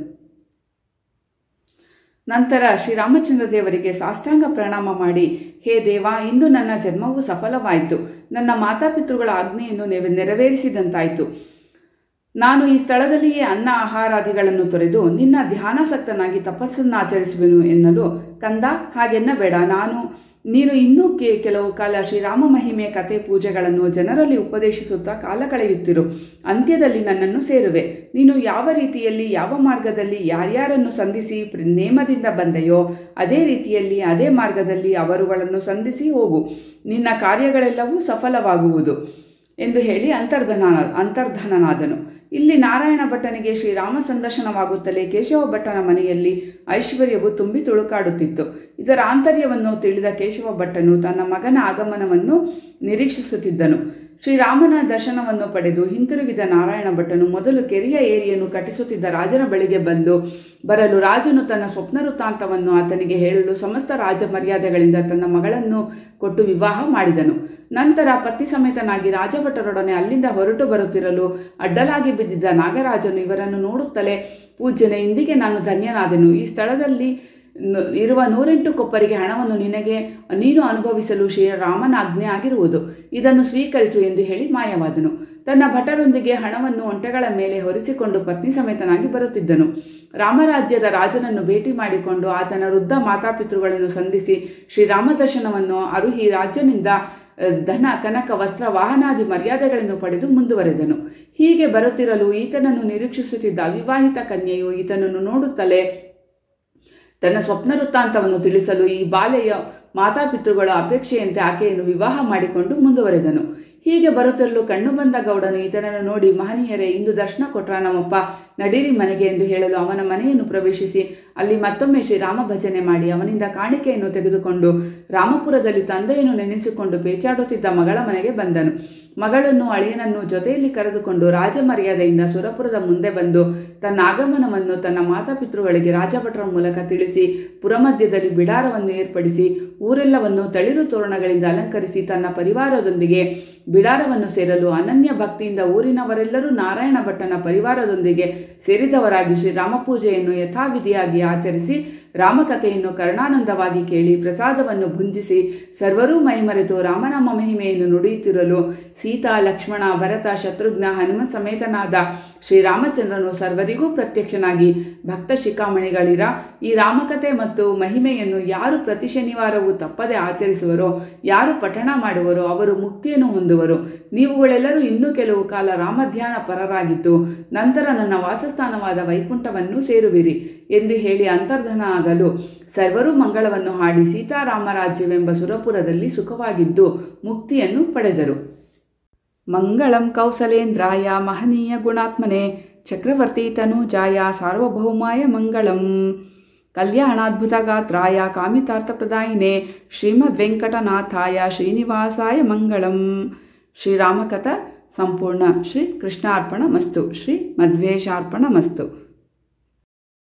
ನಂತರ ಶ್ರೀರಾಮಚಂದ್ರ ದೇವರಿಗೆ ಸಾಷ್ಟಾಂಗ ಪ್ರಣಾಮ ಮಾಡಿ, ಹೇ ದೇವ, ಇಂದು ನನ್ನ ಜನ್ಮವು ಸಫಲವಾಯಿತು. ನನ್ನ ಮಾತಾಪಿತೃಗಳ ಆಜ್ಞೆಯನ್ನು ನೆರವೇರಿಸಿದಂತಾಯಿತು. ನಾನು ಈ ಸ್ಥಳದಲ್ಲಿಯೇ ಅನ್ನ ಆಹಾರಾದಿಗಳನ್ನು ತೊರೆದು ನಿನ್ನ ಧ್ಯಾನಾಸಕ್ತನಾಗಿ ತಪಸ್ಸನ್ನಾಚರಿಸುವೆನು ಎನ್ನಲು, ಕಂದ, ಹಾಗೆನ್ನಬೇಡ. ನೀನು ಇನ್ನೂ ಕೆಲವು ಕಾಲ ಶ್ರೀರಾಮ ಮಹಿಮೆ ಕಥೆ ಪೂಜೆಗಳನ್ನು ಜನರಲ್ಲಿ ಉಪದೇಶಿಸುತ್ತಾ ಕಾಲ ಕಳೆಯುತ್ತಿರು. ಅಂತ್ಯದಲ್ಲಿ ನನ್ನನ್ನು ಸೇರುವೆ. ನೀನು ಯಾವ ರೀತಿಯಲ್ಲಿ ಯಾವ ಮಾರ್ಗದಲ್ಲಿ ಯಾರ್ಯಾರನ್ನು ಸಂಧಿಸಿ ನೇಮದಿಂದ ಬಂದೆಯೋ ಅದೇ ರೀತಿಯಲ್ಲಿ ಅದೇ ಮಾರ್ಗದಲ್ಲಿ ಅವರುಗಳನ್ನು ಸಂಧಿಸಿ ಹೋಗು. ನಿನ್ನ ಕಾರ್ಯಗಳೆಲ್ಲವೂ ಸಫಲವಾಗುವುದು ಎಂದು ಹೇಳಿ ಅಂತರ್ಧಾನನಾದನು. ಇಲ್ಲಿ ನಾರಾಯಣ ಭಟ್ಟನಿಗೆ ಶ್ರೀರಾಮ ಸಂದರ್ಶನವಾಗುತ್ತಲೇ ಕೇಶವ ಭಟ್ಟನ ಮನೆಯಲ್ಲಿ ಐಶ್ವರ್ಯವು ತುಂಬಿ ತುಳುಕಾಡುತ್ತಿತ್ತು. ಇದರ ಆಂತರ್ಯವನ್ನು ತಿಳಿದ ಕೇಶವ ಭಟ್ಟನು ತನ್ನ ಮಗನ ಆಗಮನವನ್ನು ನಿರೀಕ್ಷಿಸುತ್ತಿದ್ದನು. ಶ್ರೀರಾಮನ ದರ್ಶನವನ್ನು ಪಡೆದು ಹಿಂತಿರುಗಿದ ನಾರಾಯಣ ಭಟ್ಟನು ಮೊದಲು ಕೆರೆಯ ಏರಿಯನ್ನು ಕಟ್ಟಿಸುತ್ತಿದ್ದ ರಾಜನ ಬಳಿಗೆ ಬರಲು ರಾಜನು ತನ್ನ ಸ್ವಪ್ನ ವೃತ್ತಾಂತವನ್ನು ಆತನಿಗೆ ಹೇಳಲು ಸಮಸ್ತ ರಾಜ ಮರ್ಯಾದೆಗಳಿಂದ ತನ್ನ ಮಗಳನ್ನು ಕೊಟ್ಟು ವಿವಾಹ ಮಾಡಿದನು. ನಂತರ ಪತ್ನಿ ಸಮೇತನಾಗಿ ರಾಜಭಟ್ಟರೊಡನೆ ಅಲ್ಲಿಂದ ಹೊರಟು ಬರುತ್ತಿರಲು ಅಡ್ಡಲಾಗಿ ಬಿದ್ದಿದ್ದ ನಾಗರಾಜನು ಇವರನ್ನು ನೋಡುತ್ತಲೇ, ಪೂಜ್ಯನೇ, ಇಂದಿಗೆ ನಾನು ಧನ್ಯನಾದೆನು. ಈ ಸ್ಥಳದಲ್ಲಿ ಇರುವ 108 ಕೊಪ್ಪರಿಗೆ ಹಣವನ್ನು ನೀನು ಅನುಭವಿಸಲು ಶ್ರೀರಾಮನ ಆಜ್ಞೆ ಆಗಿರುವುದು. ಇದನ್ನು ಸ್ವೀಕರಿಸು ಎಂದು ಹೇಳಿ ಮಾಯವಾದನು. ತನ್ನ ಭಟರೊಂದಿಗೆ ಹಣವನ್ನು ಒಂಟೆಗಳ ಮೇಲೆ ಹೊರಿಸಿಕೊಂಡು ಪತ್ನಿ ಸಮೇತನಾಗಿ ಬರುತ್ತಿದ್ದನು. ರಾಮರಾಜ್ಯದ ರಾಜನನ್ನು ಭೇಟಿ ಮಾಡಿಕೊಂಡು ಆತನ ವೃದ್ಧ ಮಾತಾಪಿತೃಗಳನ್ನು ಸಂಧಿಸಿ ಶ್ರೀರಾಮ ದರ್ಶನವನ್ನು ಅರುಹಿ ರಾಜ್ಯನಿಂದ ಧನ ಕನಕ ವಸ್ತ್ರ ವಾಹನಾದಿ ಮರ್ಯಾದೆಗಳನ್ನು ಪಡೆದು ಮುಂದುವರೆದನು. ಹೀಗೆ ಬರುತ್ತಿರಲು ಈತನನ್ನು ನಿರೀಕ್ಷಿಸುತ್ತಿದ್ದ ಅವಿವಾಹಿತ ಕನ್ಯೆಯು ಈತನನ್ನು ನೋಡುತ್ತಲೇ ತನ್ನ ಸ್ವಪ್ನ ವೃತ್ತಾಂತವನ್ನು ತಿಳಿಸಲು ಈ ಬಾಲೆಯ ಮಾತಾಪಿತೃಗಳ ಅಪೇಕ್ಷೆಯಂತೆ ಆಕೆಯನ್ನು ವಿವಾಹ ಮಾಡಿಕೊಂಡು ಮುಂದುವರೆದನು. ಹೀಗೆ ಬರುತ್ತಿರಲು ಕಣ್ಣು ಬಂದ ಗೌಡನು ಈತನನ್ನು ನೋಡಿ, ಮಹನೀಯರೇ, ಇಂದು ದರ್ಶನ ಕೊಟ್ರ ನಮ್ಮಪ್ಪ, ನಡೀರಿ ಮನೆಗೆ ಎಂದು ಹೇಳಲು ಅವನ ಮನೆಯನ್ನು ಪ್ರವೇಶಿಸಿ ಅಲ್ಲಿ ಮತ್ತೊಮ್ಮೆ ಶ್ರೀರಾಮ ಭಜನೆ ಮಾಡಿ ಅವನಿಂದ ಕಾಣಿಕೆಯನ್ನು ತೆಗೆದುಕೊಂಡು ರಾಮಪುರದಲ್ಲಿ ತಂದೆಯನ್ನು ನೆನೆಸಿಕೊಂಡು ಪೇಚಾಡುತ್ತಿದ್ದ ಮಗಳ ಮನೆಗೆ ಬಂದನು. ಮಗಳನ್ನು ಅಳಿಯನನ್ನು ಜೊತೆಯಲ್ಲಿ ಕರೆದುಕೊಂಡು ರಾಜಮರ್ಯಾದೆಯಿಂದ ಸುರಪುರದ ಮುಂದೆ ಬಂದು ತನ್ನ ಆಗಮನವನ್ನು ತನ್ನ ಮಾತಾಪಿತೃಗಳಿಗೆ ರಾಜಭಟರ ಮೂಲಕ ತಿಳಿಸಿ ಪುರಮಧ್ಯದಲ್ಲಿ ಬಿಡಾರವನ್ನು ಏರ್ಪಡಿಸಿ ಊರೆಲ್ಲವನ್ನು ತಳಿರು ತೋರಣಗಳಿಂದ ಅಲಂಕರಿಸಿ ತನ್ನ ಪರಿವಾರದೊಂದಿಗೆ ಬಿಡಾರವನ್ನು ಸೇರಲು ಅನನ್ಯ ಭಕ್ತಿಯಿಂದ ಊರಿನವರೆಲ್ಲರೂ ನಾರಾಯಣ ಭಟ್ಟನ ಪರಿವಾರದೊಂದಿಗೆ ಸೇರಿದವರಾಗಿ ಶ್ರೀರಾಮ ಪೂಜೆಯನ್ನು ಯಥಾವಿಧಿಯಾಗಿ ಆಚರಿಸಿ ರಾಮಕಥೆಯನ್ನು ಕರ್ಣಾನಂದವಾಗಿ ಕೇಳಿ ಪ್ರಸಾದವನ್ನು ಭುಂಜಿಸಿ ಸರ್ವರೂ ಮೈಮರೆತು ರಾಮನಾಮ ಮಹಿಮೆಯನ್ನು ನುಡಿಯುತ್ತಿರಲು ಸೀತಾ, ಲಕ್ಷ್ಮಣ, ಭರತ, ಶತ್ರುಘ್ನ, ಹನುಮತ್ ಸಮೇತನಾದ ಶ್ರೀರಾಮಚಂದ್ರನು ಸರ್ವರಿಗೂ ಪ್ರತ್ಯಕ್ಷನಾಗಿ ಭಕ್ತ ಶಿಖಾಮಣಿಗಳಿರ ಈ ರಾಮಕಥೆ ಮತ್ತು ಮಹಿಮೆಯನ್ನು ಯಾರು ಪ್ರತಿ ಶನಿವಾರವೂ ತಪ್ಪದೆ ಆಚರಿಸುವರೋ, ಯಾರು ಪಠಣ ಮಾಡುವರೋ ಅವರು ಮುಕ್ತಿಯನ್ನು ಹೊಂದುವರು. ನೀವುಗಳೆಲ್ಲರೂ ಇನ್ನೂ ಕೆಲವು ಕಾಲ ರಾಮಧ್ಯಾನ ಪರರಾಗಿದ್ದು ನಂತರ ನನ್ನ ವಾಸಸ್ಥಾನವಾದ ವೈಕುಂಠವನ್ನು ಸೇರುವಿರಿ ಎಂದು ಹೇಳಿ ಅಂತರ್ಧನ ಆಗಲು ಸರ್ವರೂ ಮಂಗಳವನ್ನು ಹಾಡಿ ಸೀತಾರಾಮರಾಜ್ಯವೆಂಬ ಸುರಪುರದಲ್ಲಿ ಸುಖವಾಗಿದ್ದು ಮುಕ್ತಿಯನ್ನು ಪಡೆದರು. ಮಂಗಳಂ ಕೌಸಲೇಂದ್ರಾಯ ಮಹನೀಯ ಗುಣಾತ್ಮನೆ ಚಕ್ರವರ್ತಿ ತನೂಜಾಯ ಸಾರ್ವಭೌಮಾಯ ಮಂಗಳಂ. ಕಲ್ಯಾಣಾದ್ಭುತಗಾತ್ರಾಯ ಕಾಮಿತಾರ್ಥಪ್ರದಾಯಿನೇ ಶ್ರೀಮದ್ವೆಂಕಟನಾಥಾಯ ಶ್ರೀನಿವಾಸಾಯ ಮಂಗಳಂ. ಶ್ರೀರಾಮಕಥಾ ಸಂಪೂರ್ಣ. ಶ್ರೀ ಕೃಷ್ಣಾರ್ಪಣಮಸ್ತು. ಶ್ರೀ ಮಧ್ವೇಶಾರ್ಪಣಮಸ್ತು.